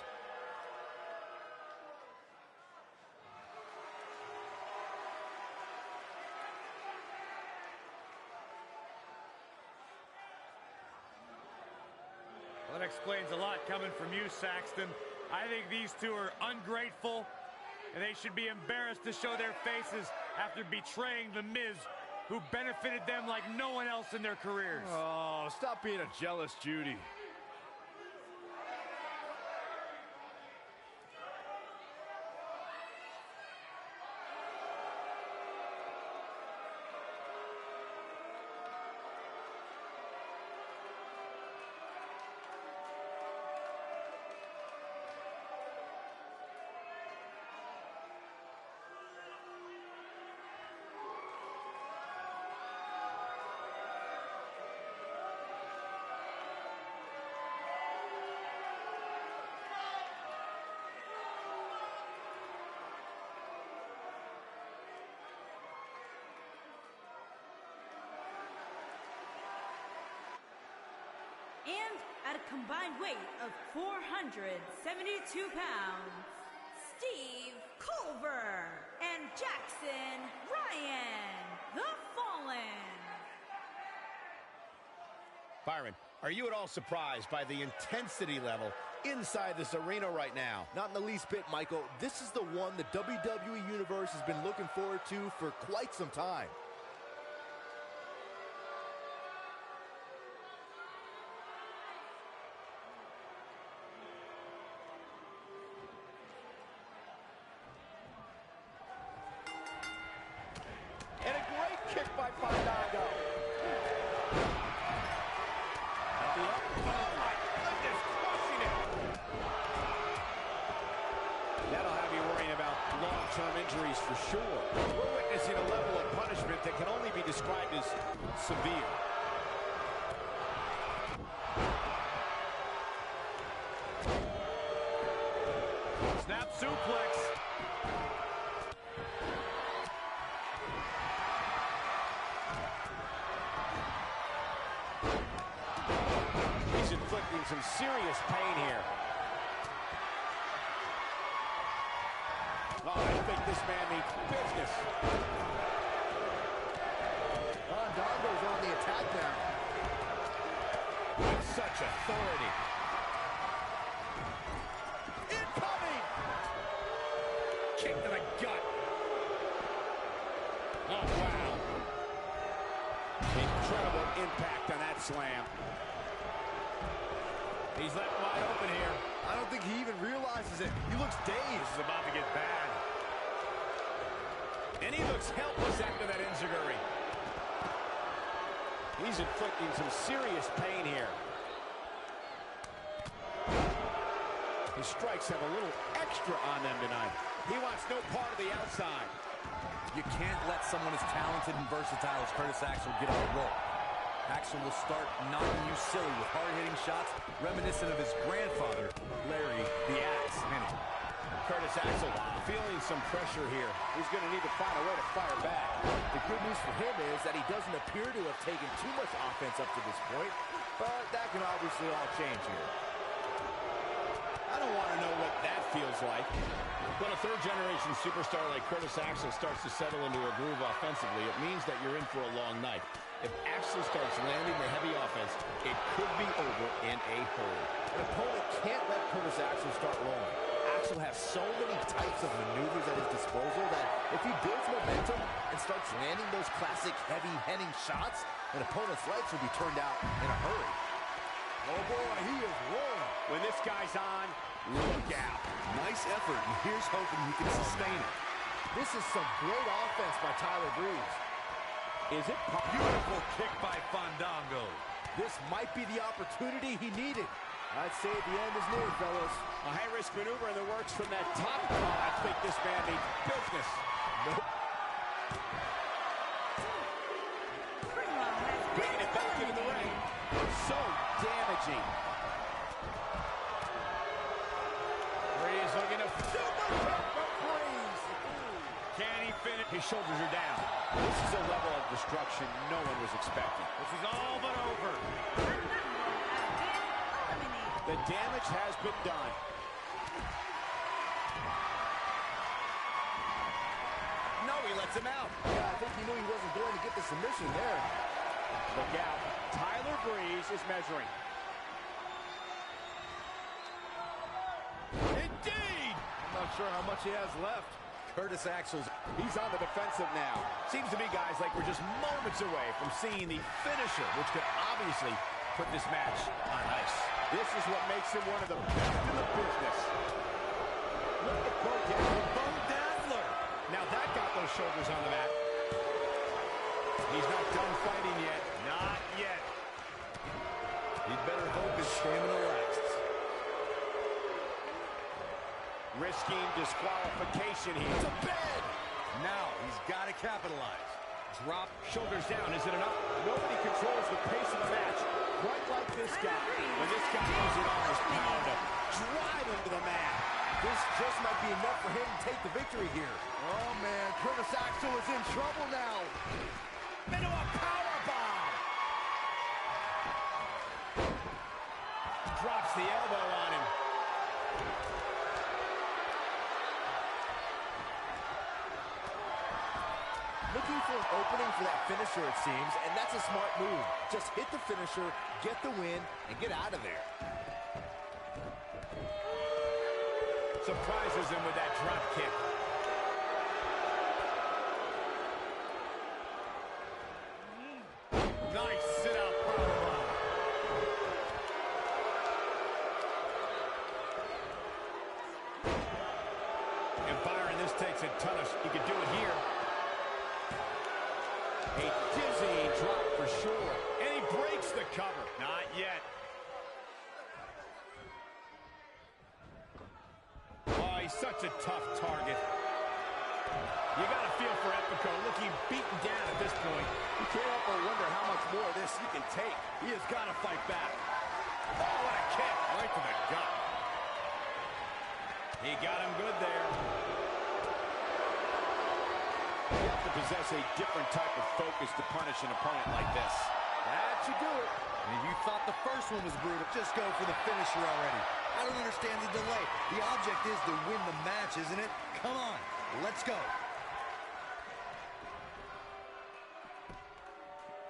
[SPEAKER 6] Well, that explains a lot coming from you, Saxton. I think these two are ungrateful, and they should be embarrassed to show their faces after betraying The Miz, who benefited them like no one else in their careers.
[SPEAKER 4] Oh, stop being a jealous Judy.
[SPEAKER 3] And at a combined weight of 472 pounds, Steve Culver and Jackson Ryan, the Fallen.
[SPEAKER 5] Byron, are you at all surprised by the intensity level inside this arena right now?
[SPEAKER 4] Not in the least bit, Michael. This is the one the WWE Universe has been looking forward to for quite some time.
[SPEAKER 5] And a great kick by Fandango. That'll have you worrying about long-term injuries for sure. We're witnessing a level of punishment that can only be described as severe.
[SPEAKER 6] Snap suplex.
[SPEAKER 5] He's inflicting some serious pain here. Oh, I think this man means business.
[SPEAKER 4] Fandango's on the attack now.
[SPEAKER 5] With such authority. Incoming! Kick to the gut. Oh, wow. Incredible impact on that slam. He's left wide open here.
[SPEAKER 4] I don't think he even realizes it. He looks dazed.
[SPEAKER 6] This is about to get bad.
[SPEAKER 5] And he looks helpless after that enziguri. He's inflicting some serious pain here. His strikes have a little extra on them tonight. He wants no part of the outside.
[SPEAKER 7] You can't let someone as talented and versatile as Curtis Axel get on a roll. Axel will start knocking you silly with hard-hitting shots reminiscent of his grandfather, Larry the Axe Hennig.
[SPEAKER 5] Curtis Axel feeling some pressure here. He's going to need to find a way to fire back.
[SPEAKER 4] The good news for him is that he doesn't appear to have taken too much offense up to this point, but that can obviously all change here.
[SPEAKER 5] I don't want to know what that feels like.
[SPEAKER 8] When a third-generation superstar like Curtis Axel starts to settle into a groove offensively, it means that you're in for a long night. If Axel starts landing the heavy offense, it could be over in a hurry.
[SPEAKER 4] An opponent can't let Curtis Axel start rolling. Axel has so many types of maneuvers at his disposal that if he builds momentum and starts landing those classic heavy-hitting shots, an opponent's lights will be turned out in a hurry. Oh boy, he is rolling.
[SPEAKER 5] When this guy's on, look out.
[SPEAKER 7] Nice effort, and here's hoping he can sustain it.
[SPEAKER 4] This is some great offense by Tyler Breeze.
[SPEAKER 5] Is it possible?
[SPEAKER 6] Beautiful kick by Fandango.
[SPEAKER 4] This might be the opportunity he needed. I'd say the end is near, fellas.
[SPEAKER 5] A high-risk maneuver in the works from that top. Oh, I think this man needs business.
[SPEAKER 4] Nope.
[SPEAKER 3] Primo has
[SPEAKER 5] Bringing it back into the ring. So damaging.
[SPEAKER 6] Breeze looking to
[SPEAKER 4] Super kick from Breeze.
[SPEAKER 6] Can he finish?
[SPEAKER 5] His shoulders are down. This is a level of destruction no one was expecting.
[SPEAKER 6] This is all but over.
[SPEAKER 3] Fernando has been eliminated.
[SPEAKER 5] The damage has been done. No, he lets him out.
[SPEAKER 4] Yeah, I think he knew he wasn't going to get the submission there.
[SPEAKER 5] Look out. Tyler Breeze is measuring.
[SPEAKER 6] Indeed!
[SPEAKER 4] I'm not sure how much he has left.
[SPEAKER 5] Curtis Axel's, he's on the defensive now. Seems to be, guys, like we're just moments away from seeing the finisher, which could obviously put this match on ice. This is what makes him one of the best in the business. Look at Bo Dazzler. Now that got those shoulders on the mat. He's not done fighting yet.
[SPEAKER 6] Not yet.
[SPEAKER 7] He'd better hope his stamina lasts.
[SPEAKER 5] Risking disqualification here.
[SPEAKER 4] To bed.
[SPEAKER 7] Now he's got to capitalize.
[SPEAKER 5] Drop, shoulders down. Is it enough? Nobody controls the pace of the match quite like this guy. When this guy uses all his power to drive him to the mat.
[SPEAKER 4] This just might be enough for him to take the victory here. Oh, man. Curtis Axel is in trouble now.
[SPEAKER 5] Into a powerbomb. drops the elbow on him.
[SPEAKER 4] Looking for an opening for that finisher, it seems, and that's a smart move. Just hit the finisher, get the win, and get out of there.
[SPEAKER 5] Surprises him with that drop kick. Nice sit-out powerbomb. And Byron, this takes a ton of... You could do it here. A dizzying drop for sure. And he breaks the cover.
[SPEAKER 6] Not yet.
[SPEAKER 5] Oh, he's such a tough target. You got to feel for Epico, looking beaten down at this point.
[SPEAKER 4] You can't help but wonder how much more of this you can take.
[SPEAKER 5] He has got to fight back. Oh, what a kick. Right to the gut. He got him good there. You have to possess a different type of focus to punish an opponent like this.
[SPEAKER 4] That should do it.
[SPEAKER 7] And if you thought the first one was brutal, just go for the finisher already. I don't understand the delay. The object is to win the match, isn't it? Come on, let's go.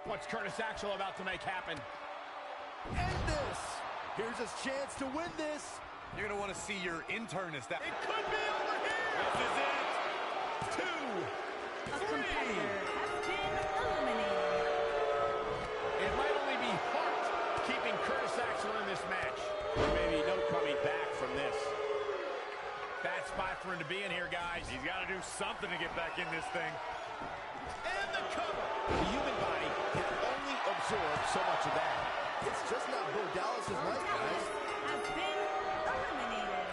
[SPEAKER 5] What's Curtis Axel about to make happen?
[SPEAKER 4] End this. Here's his chance to win this.
[SPEAKER 7] You're going to want to see your internist.
[SPEAKER 5] It could be over here. This is it. 2,
[SPEAKER 3] A
[SPEAKER 5] 3.
[SPEAKER 3] competitor has been eliminated.
[SPEAKER 5] It might only be heart keeping Curtis Axel in this match. There may be no coming back from this. Bad spot for him to be in here, guys.
[SPEAKER 6] He's got to do something to get back in this thing.
[SPEAKER 5] And the cover. The human body can only absorb so much of that.
[SPEAKER 4] It's just not Bo Dallas' night, guys.
[SPEAKER 3] Has been eliminated.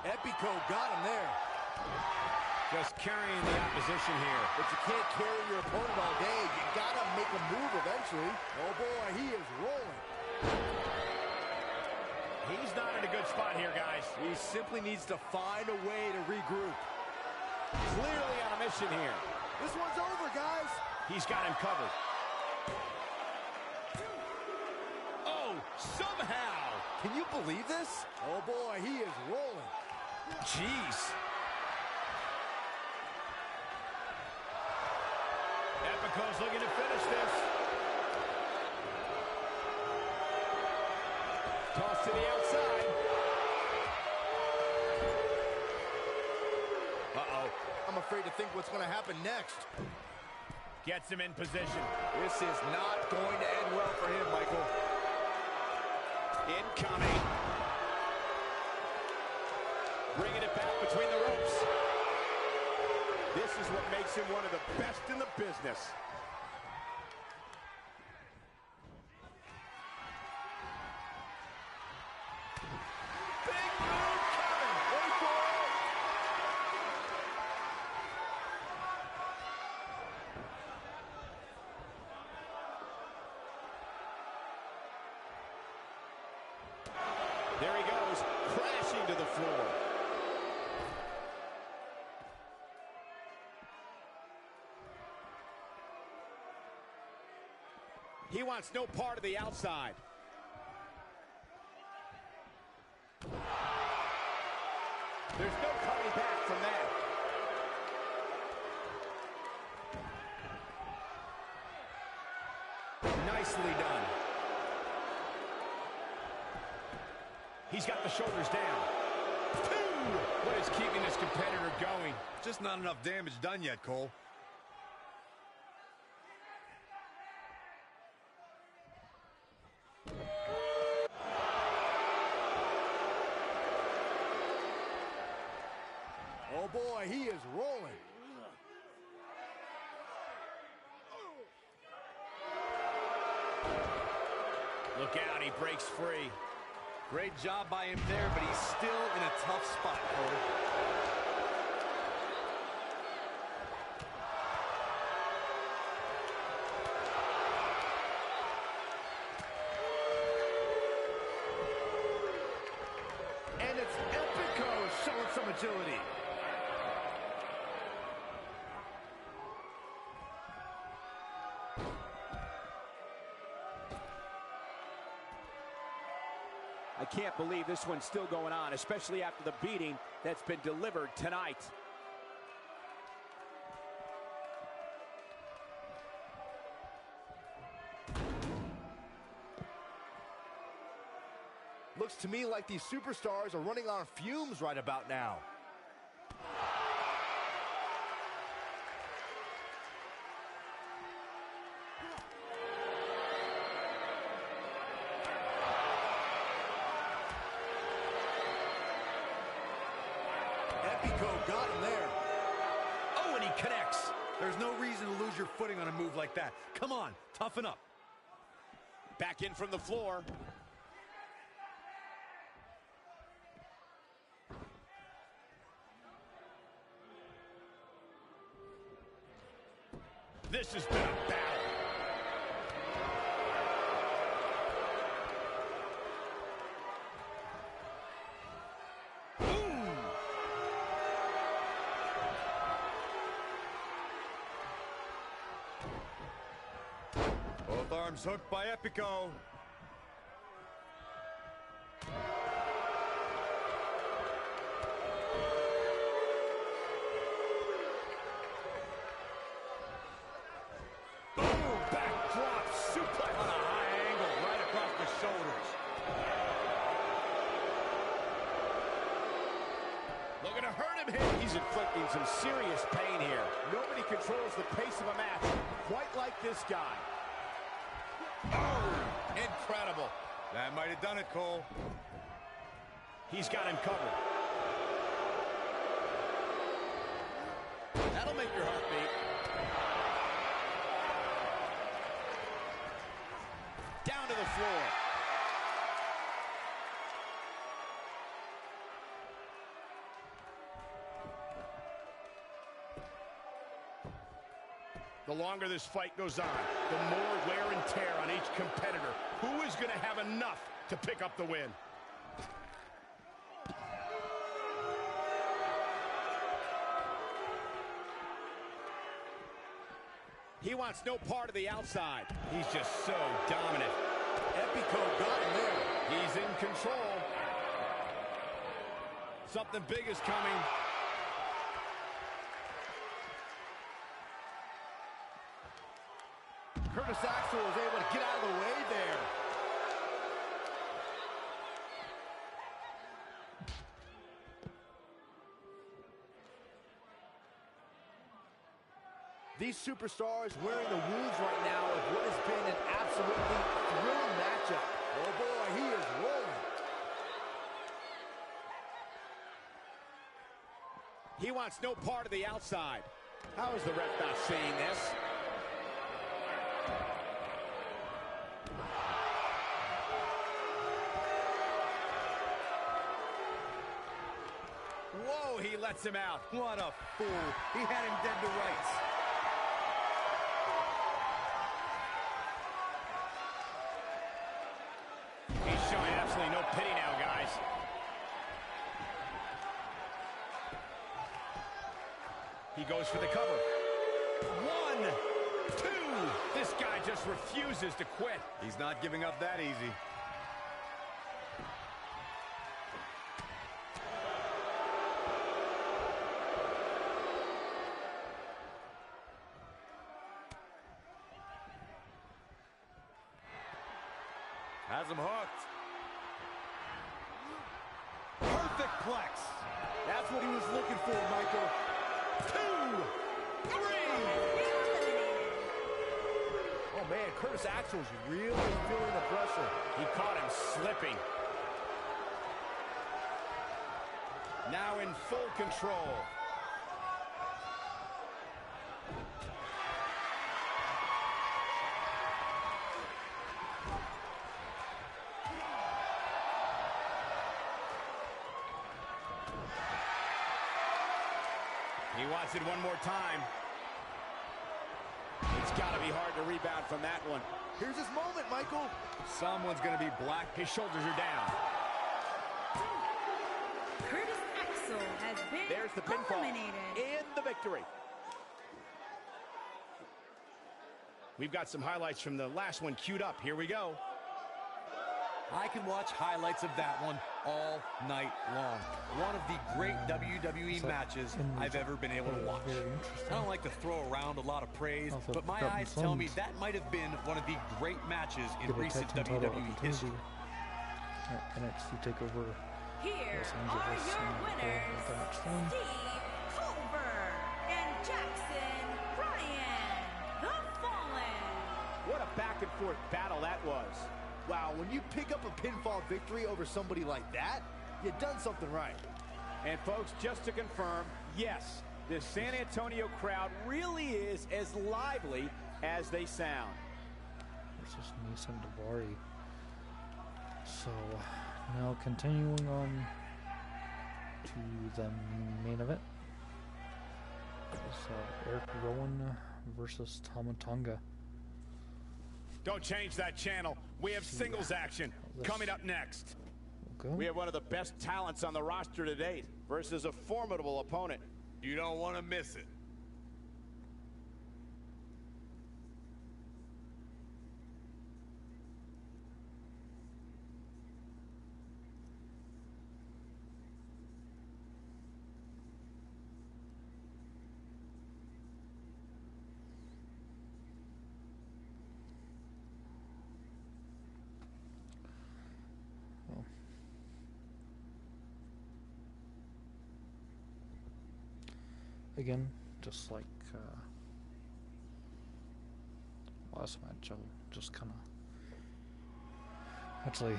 [SPEAKER 4] Epico got him there.
[SPEAKER 5] Just carrying the opposition here.
[SPEAKER 4] But you can't carry your opponent all day. You gotta make a move eventually. Oh boy, he is rolling.
[SPEAKER 5] He's not in a good spot here, guys.
[SPEAKER 4] He simply needs to find a way to regroup.
[SPEAKER 5] Clearly on a mission here.
[SPEAKER 4] This one's over, guys.
[SPEAKER 5] He's got him covered. Oh, somehow.
[SPEAKER 4] Can you believe this? Oh boy, he is rolling.
[SPEAKER 5] Jeez. Epico's looking to finish this. Toss to the outside. Uh-oh.
[SPEAKER 4] I'm afraid to think what's going to happen next.
[SPEAKER 5] Gets him in position.
[SPEAKER 4] This is not going to end well for him, Michael.
[SPEAKER 5] Incoming. Bringing it back between the ropes. This is what makes him one of the best in the business. Big move coming. Wait for it. There he goes, crashing to the floor. He wants no part of the outside. There's no coming back from that. Nicely done. He's got the shoulders down. 2! What is keeping this competitor going?
[SPEAKER 7] Just not enough damage done yet, Cole.
[SPEAKER 4] Oh boy, he is rolling.
[SPEAKER 5] Look out, he breaks free.
[SPEAKER 7] Great job by him there, but he's still in a tough spot, Cole.
[SPEAKER 4] And it's Epico showing some agility.
[SPEAKER 5] I can't believe this one's still going on, especially after the beating that's been delivered tonight.
[SPEAKER 4] Looks to me like these superstars are running on fumes right about now. Epico got him there.
[SPEAKER 7] Oh, and he connects. There's no reason to lose your footing on a move like that. Come on, toughen up.
[SPEAKER 5] Back in from the floor. This has been a battle.
[SPEAKER 6] Both arms hooked by Epico.
[SPEAKER 5] He's inflicting some serious pain here. Nobody controls the pace of a match quite like this guy.
[SPEAKER 8] Oh, incredible.
[SPEAKER 6] That might have done it, Cole.
[SPEAKER 5] He's got him covered.
[SPEAKER 8] That'll make your heart beat.
[SPEAKER 5] Down to the floor. The longer this fight goes on, the more wear and tear on each competitor. Who is going to have enough to pick up the win? He wants no part of the outside. He's just so dominant.
[SPEAKER 4] Epico got him there.
[SPEAKER 5] He's in control. Something big is coming.
[SPEAKER 4] Curtis Axel was able to get out of the way there. These superstars wearing the wounds right now of what has been an absolutely thrilling matchup. Oh boy, he is rolling.
[SPEAKER 5] He wants no part of the outside. How is the ref not seeing this? Whoa, he lets him out.
[SPEAKER 7] What a fool. He had him dead to rights.
[SPEAKER 5] He's showing absolutely no pity now, guys. He goes for the cover. 1, 2. This guy just refuses to quit.
[SPEAKER 6] He's not giving up that easy. Has him hooked.
[SPEAKER 7] Perfect plex.
[SPEAKER 4] That's what he was looking for, Michael.
[SPEAKER 5] 2, 3.
[SPEAKER 4] Oh man, Curtis Axel's really feeling the pressure.
[SPEAKER 5] He caught him slipping. Now in full control. He wants it one more time. It's got to be hard to rebound from that one.
[SPEAKER 4] Here's his moment, Michael.
[SPEAKER 7] Someone's going to be black.
[SPEAKER 5] His shoulders are down.
[SPEAKER 3] Curtis Axel has been
[SPEAKER 5] There's the pinfall
[SPEAKER 3] eliminated.
[SPEAKER 5] and the victory. We've got some highlights from the last one queued up. Here we go.
[SPEAKER 7] I can watch highlights of that one all night long. One of the great WWE matches I've ever been able to watch. I don't like to throw around a lot of praise, but my eyes tell me that might have been one of the great matches in recent WWE history.
[SPEAKER 1] NXT TakeOver
[SPEAKER 3] Here
[SPEAKER 1] Los
[SPEAKER 3] are
[SPEAKER 1] Angeles
[SPEAKER 3] your
[SPEAKER 1] and
[SPEAKER 3] winners,
[SPEAKER 1] the next one.
[SPEAKER 3] Steve Colbert and Jackson Bryan, the Fallen.
[SPEAKER 4] What a back-and-forth battle that was. Wow, when you pick up a pinfall victory over somebody like that, you've done something right.
[SPEAKER 5] And folks, just to confirm, yes, this San Antonio crowd really is as lively as they sound.
[SPEAKER 1] Versus Nese and Daivari. So now continuing on to the main event. It's Eric Rowan versus Tama Tonga.
[SPEAKER 5] Don't change that channel. We have singles action coming up next.
[SPEAKER 1] Okay.
[SPEAKER 5] We have one of the best talents on the roster to date versus a formidable opponent.
[SPEAKER 7] You don't want to miss it.
[SPEAKER 1] Again, just like last match, I'll just kind of actually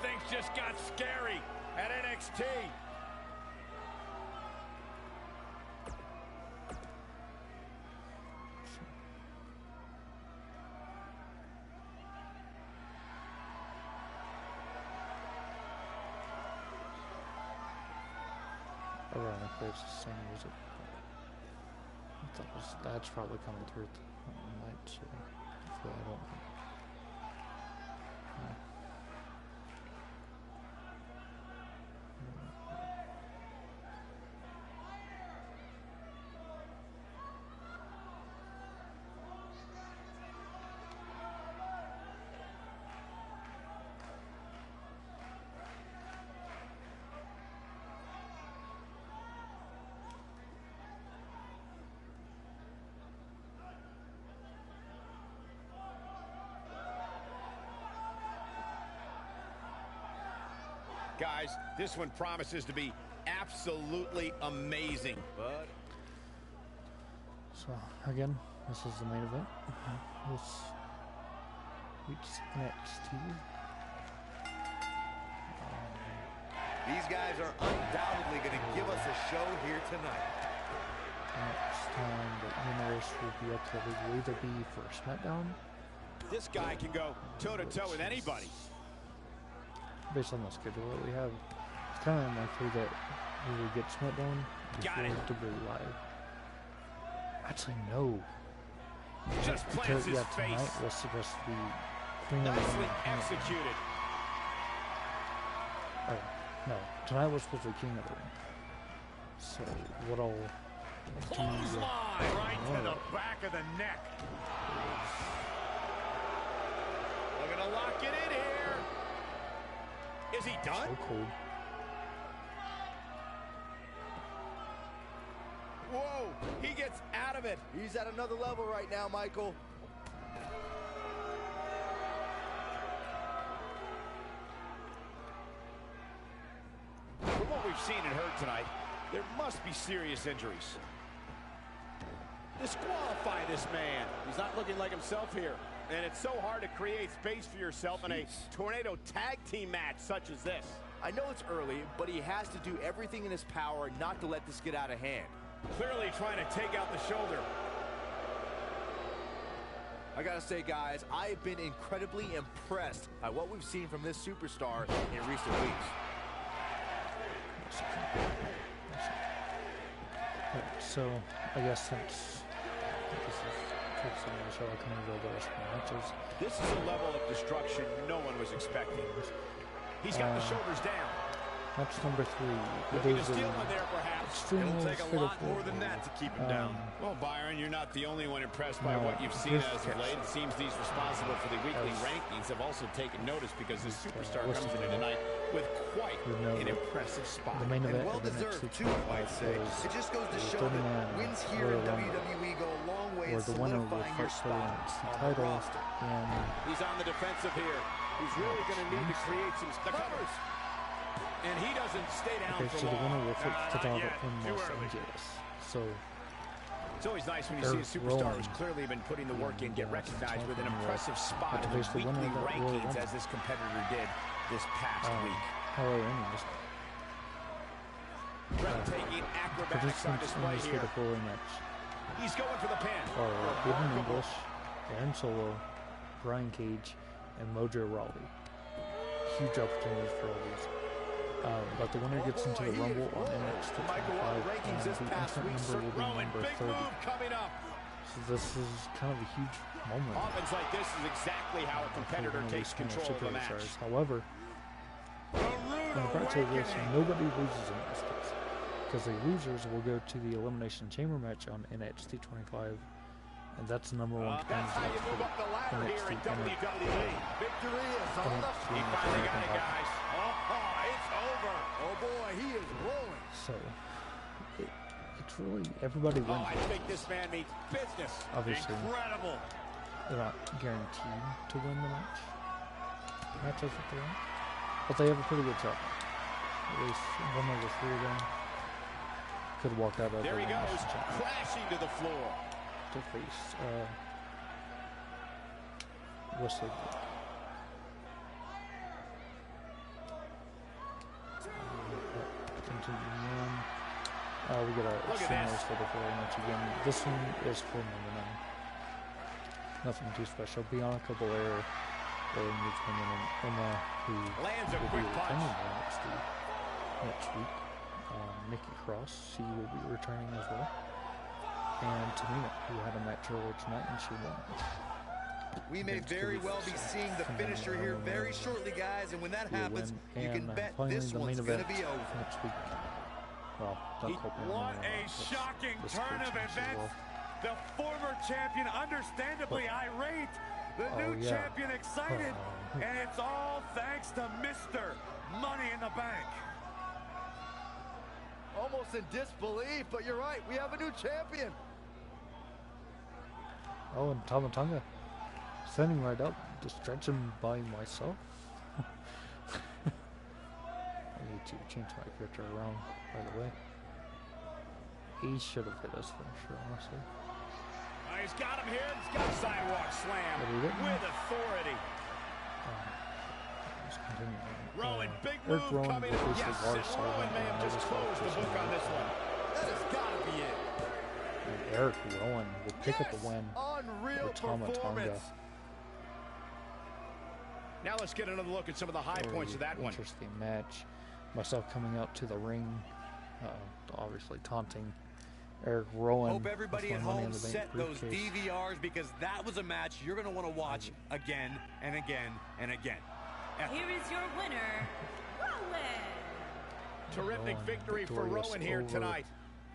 [SPEAKER 5] Things just got scary at NXT.
[SPEAKER 1] ironically it's the same music. That's probably coming through the night, so hopefully I don't.
[SPEAKER 5] Guys, this one promises to be absolutely amazing. But
[SPEAKER 1] So again, this is the main event. This week's NXT.
[SPEAKER 9] These guys are undoubtedly going to give us a show here tonight.
[SPEAKER 1] Next time the universe will be up there. It will either be for SmackDown.
[SPEAKER 5] this guy can go toe-to-toe with anybody.
[SPEAKER 1] Based on the schedule that we have, it's kind of unlikely that we will get SmackDown before WWE Live. Actually, no.
[SPEAKER 5] Just plants his
[SPEAKER 1] tonight
[SPEAKER 5] face.
[SPEAKER 1] was supposed to be Queen of the
[SPEAKER 5] Nicely
[SPEAKER 1] Ring.
[SPEAKER 5] executed.
[SPEAKER 1] Oh, no. Tonight was supposed to be King of the Ring. So, what I'll do...
[SPEAKER 6] Clothesline right to the back of the neck.
[SPEAKER 5] Looking to lock it in here. Is he done?
[SPEAKER 1] So cold.
[SPEAKER 5] Whoa, he gets out of it.
[SPEAKER 4] He's at another level right now, Michael.
[SPEAKER 5] From what we've seen and heard tonight, there must be serious injuries. Disqualify this man. He's not looking like himself here. And it's so hard to create space for yourself in a tornado tag team match such as this.
[SPEAKER 4] I know it's early, but he has to do everything in his power not to let this get out of hand.
[SPEAKER 5] Clearly trying to take out the shoulder.
[SPEAKER 4] I gotta say, guys, I have been incredibly impressed by what we've seen from this superstar in recent weeks.
[SPEAKER 1] So, I guess since this is towards the end of the show, I can reveal the rest of the matches.
[SPEAKER 5] This is a level of destruction no one was expecting. He's got the shoulders down.
[SPEAKER 1] Match number 3.
[SPEAKER 5] Looking
[SPEAKER 1] It
[SPEAKER 5] to
[SPEAKER 1] is
[SPEAKER 5] steal one there, perhaps.
[SPEAKER 1] Extreme
[SPEAKER 7] It'll
[SPEAKER 1] Rules
[SPEAKER 7] take a
[SPEAKER 1] Fatal
[SPEAKER 7] lot more than
[SPEAKER 1] 4-Way.
[SPEAKER 7] that to keep him down.
[SPEAKER 5] Well, Byron, you're not the only one impressed by
[SPEAKER 1] No,
[SPEAKER 5] what you've seen
[SPEAKER 1] this
[SPEAKER 5] as of late.
[SPEAKER 1] catch.
[SPEAKER 5] It seems these responsible for the weekly
[SPEAKER 1] As-
[SPEAKER 5] rankings have also taken notice because this superstar
[SPEAKER 1] what's
[SPEAKER 5] comes
[SPEAKER 1] his
[SPEAKER 5] in
[SPEAKER 1] name?
[SPEAKER 5] tonight with quite
[SPEAKER 1] You know
[SPEAKER 5] an
[SPEAKER 1] that
[SPEAKER 5] impressive spot.
[SPEAKER 1] The main
[SPEAKER 9] And
[SPEAKER 1] event
[SPEAKER 9] well
[SPEAKER 1] of the
[SPEAKER 9] deserved
[SPEAKER 1] next
[SPEAKER 9] too, I might say.
[SPEAKER 1] was
[SPEAKER 9] It just goes to
[SPEAKER 1] the
[SPEAKER 9] show
[SPEAKER 1] 30-man
[SPEAKER 9] that wins here in
[SPEAKER 1] Royal Rumble,
[SPEAKER 9] WWE go a long way in
[SPEAKER 1] where the winner will
[SPEAKER 9] solidifying your
[SPEAKER 1] fight for the
[SPEAKER 9] spot
[SPEAKER 1] NXT
[SPEAKER 9] on the
[SPEAKER 1] title,
[SPEAKER 9] roster.
[SPEAKER 1] and
[SPEAKER 5] He's on the defensive here. He's really going to need to create some covers. And he doesn't stay down
[SPEAKER 1] okay,
[SPEAKER 5] for
[SPEAKER 1] so the winner
[SPEAKER 5] long.
[SPEAKER 1] will fight the
[SPEAKER 6] not
[SPEAKER 1] title
[SPEAKER 6] yet.
[SPEAKER 1] in
[SPEAKER 6] Too
[SPEAKER 1] Los
[SPEAKER 6] early.
[SPEAKER 1] Angeles. So,
[SPEAKER 5] It's always nice when you see a
[SPEAKER 1] Eric
[SPEAKER 5] superstar
[SPEAKER 1] Rowan.
[SPEAKER 5] who's clearly been putting the work in, get
[SPEAKER 1] Yeah,
[SPEAKER 5] recognized with an
[SPEAKER 1] champion,
[SPEAKER 5] impressive spot in
[SPEAKER 1] to
[SPEAKER 5] the
[SPEAKER 1] face the winner
[SPEAKER 5] weekly
[SPEAKER 1] of that Royal
[SPEAKER 5] rankings
[SPEAKER 1] Rumble.
[SPEAKER 5] as this competitor did this past week.
[SPEAKER 1] hello, enemies.
[SPEAKER 5] Breathtaking acrobatics on
[SPEAKER 1] Participants in
[SPEAKER 5] display
[SPEAKER 1] this
[SPEAKER 5] here.
[SPEAKER 1] Fatal 4-Way match
[SPEAKER 5] He's going for the pin.
[SPEAKER 1] are Aiden
[SPEAKER 5] Remarkable.
[SPEAKER 1] English, Aaron Solo, Brian Cage, and Mojo Rawley. Huge opportunities for all these. But the winner gets into the Rumble on NXT 25, and the entrant number will be
[SPEAKER 5] Rowan,
[SPEAKER 1] number
[SPEAKER 5] big
[SPEAKER 1] 30.
[SPEAKER 5] move coming up.
[SPEAKER 1] So this is kind of a huge moment.
[SPEAKER 5] Offense like this is exactly how a
[SPEAKER 1] for
[SPEAKER 5] competitor
[SPEAKER 1] one of
[SPEAKER 5] takes
[SPEAKER 1] these
[SPEAKER 5] control of the match.
[SPEAKER 1] superstars. However,
[SPEAKER 6] The rude
[SPEAKER 1] I'm about to say this,
[SPEAKER 6] awakening.
[SPEAKER 1] nobody loses in this case. Because the losers will go to the Elimination Chamber match on NXT 25. And that's the number one
[SPEAKER 5] That's how you
[SPEAKER 1] match for
[SPEAKER 5] move up the ladder here in
[SPEAKER 1] NXT
[SPEAKER 5] WWE.
[SPEAKER 4] Victory is on the
[SPEAKER 1] NXT
[SPEAKER 5] He finally got it, guys.
[SPEAKER 4] It's over. Oh boy, he is rolling.
[SPEAKER 1] So, it's really, everybody
[SPEAKER 5] Oh,
[SPEAKER 1] wins.
[SPEAKER 5] I think this man means business.
[SPEAKER 1] Obviously,
[SPEAKER 6] Incredible.
[SPEAKER 1] they're not guaranteed to win the match. Matches that they want. But they have a pretty good shot. At least one of the 3 of them could walk out of
[SPEAKER 5] There
[SPEAKER 1] the
[SPEAKER 5] he goes,
[SPEAKER 1] Elimination Chamber
[SPEAKER 5] crashing to the floor.
[SPEAKER 1] to face Wesley Blake. Continuing on. We got a
[SPEAKER 5] Look at
[SPEAKER 1] Extreme
[SPEAKER 5] this.
[SPEAKER 1] Rules Fatal 4-Way match again. This one is for number 9. Nothing too special. Bianca Belair will meet women in Emma, who
[SPEAKER 5] Lands a
[SPEAKER 1] will
[SPEAKER 5] quick
[SPEAKER 1] be
[SPEAKER 5] punch.
[SPEAKER 1] returning to NXT next week. Nikki Cross, she will be returning as well. And Tamina, who had a match earlier tonight, and she won.
[SPEAKER 9] We may
[SPEAKER 1] Against
[SPEAKER 9] very
[SPEAKER 1] Cody
[SPEAKER 9] well be
[SPEAKER 1] Fitz.
[SPEAKER 9] seeing the finisher here very shortly, guys. And when that
[SPEAKER 1] He'll
[SPEAKER 9] happens,
[SPEAKER 1] win.
[SPEAKER 9] you can
[SPEAKER 1] And,
[SPEAKER 9] bet
[SPEAKER 1] finally,
[SPEAKER 9] this
[SPEAKER 1] the main
[SPEAKER 9] one's going
[SPEAKER 1] event
[SPEAKER 9] to be over.
[SPEAKER 1] next week. Well, don't quote me on
[SPEAKER 6] What
[SPEAKER 1] that.
[SPEAKER 6] a
[SPEAKER 1] That's
[SPEAKER 6] shocking
[SPEAKER 1] this
[SPEAKER 6] turn
[SPEAKER 1] could
[SPEAKER 6] of
[SPEAKER 1] change as
[SPEAKER 6] events.
[SPEAKER 1] well.
[SPEAKER 6] The former champion understandably irate. The
[SPEAKER 1] Oh,
[SPEAKER 6] new
[SPEAKER 1] yeah.
[SPEAKER 6] champion excited. And it's all thanks to Mr. Money in the Bank.
[SPEAKER 4] Almost in disbelief, but you're right. We have a new champion.
[SPEAKER 1] Oh, and Tama Tonga standing right up to stretch him by myself. I need to change my character around, by the way. He should have hit us finisher, honestly.
[SPEAKER 5] He's got him here. He's got a sidewalk slam
[SPEAKER 1] But he didn't.
[SPEAKER 5] with authority.
[SPEAKER 1] Let's continue on.
[SPEAKER 5] Rowan, big
[SPEAKER 1] Eric
[SPEAKER 5] move
[SPEAKER 1] Rowan
[SPEAKER 5] coming
[SPEAKER 1] will
[SPEAKER 5] in.
[SPEAKER 1] face
[SPEAKER 5] Yes,
[SPEAKER 1] the Lars
[SPEAKER 5] and
[SPEAKER 1] Sullivan
[SPEAKER 5] Rowan may
[SPEAKER 1] and
[SPEAKER 5] have just
[SPEAKER 1] Notice
[SPEAKER 5] closed the book on this one.
[SPEAKER 4] That has got to be it.
[SPEAKER 1] And Eric Rowan will pick up the win
[SPEAKER 4] Unreal
[SPEAKER 1] over Tama Tonga.
[SPEAKER 4] performance.
[SPEAKER 5] Now let's get another look at some of the high points of that one.
[SPEAKER 1] Interesting match. Myself coming out to the ring, obviously taunting Eric Rowan.
[SPEAKER 9] Hope everybody
[SPEAKER 1] with
[SPEAKER 9] at
[SPEAKER 1] my Money
[SPEAKER 9] home
[SPEAKER 1] in the Bank
[SPEAKER 9] set those
[SPEAKER 1] briefcase.
[SPEAKER 9] DVRs because that was a match you're going to want to watch again and again and again.
[SPEAKER 3] Here is your winner, Rowan.
[SPEAKER 5] Terrific
[SPEAKER 1] Rowan
[SPEAKER 5] victory for
[SPEAKER 1] victorious
[SPEAKER 5] Rowan here
[SPEAKER 1] over
[SPEAKER 5] tonight.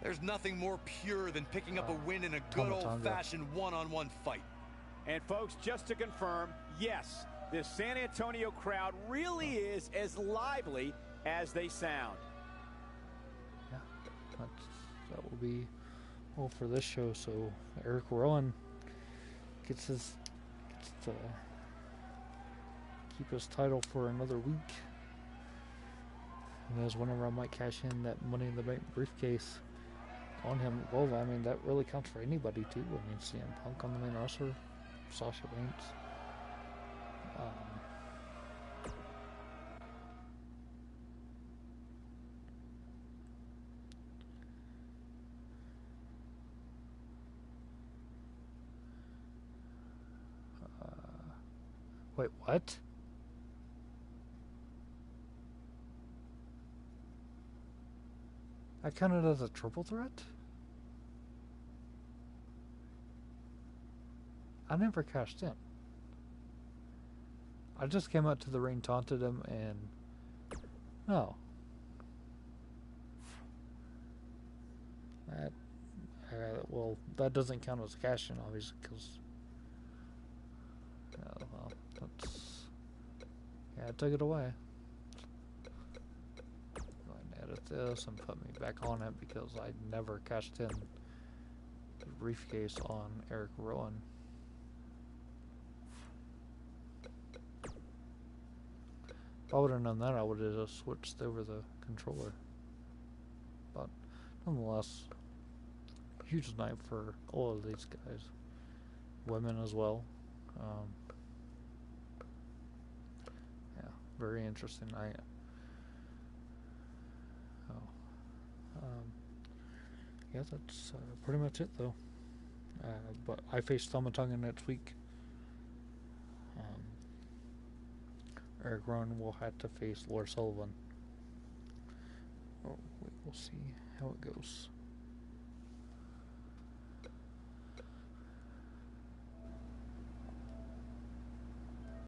[SPEAKER 9] There's nothing more pure than picking up a win in a good
[SPEAKER 1] Tama Tonga.
[SPEAKER 9] old-fashioned one-on-one fight.
[SPEAKER 5] And folks, just to confirm, yes, this San Antonio crowd really is as lively as they sound.
[SPEAKER 1] Yeah, that will be all for this show. So Eric Rowan gets to keep his title for another week. Who knows, whenever I might cash in that Money in the Bank briefcase on him. Well, I mean, that really counts for anybody too. I mean, CM Punk on the main roster, Sasha Banks. Wait, what? I counted as a triple threat? I never cashed in. I just came out to the ring, taunted him, and no. That well, that doesn't count as cash in, obviously, because well, that's yeah, I took it away. Go ahead and edit this and put me back on it because I never cashed in the briefcase on Eric Rowan. If I would have known that, I would have just switched over the controller. But nonetheless, huge night for all of these guys, women as well. Yeah, very interesting night. Yeah, that's pretty much it though. But I face Tama Tonga next week. Eric Rowan will have to face Lord Sullivan. Oh, we'll see how it goes.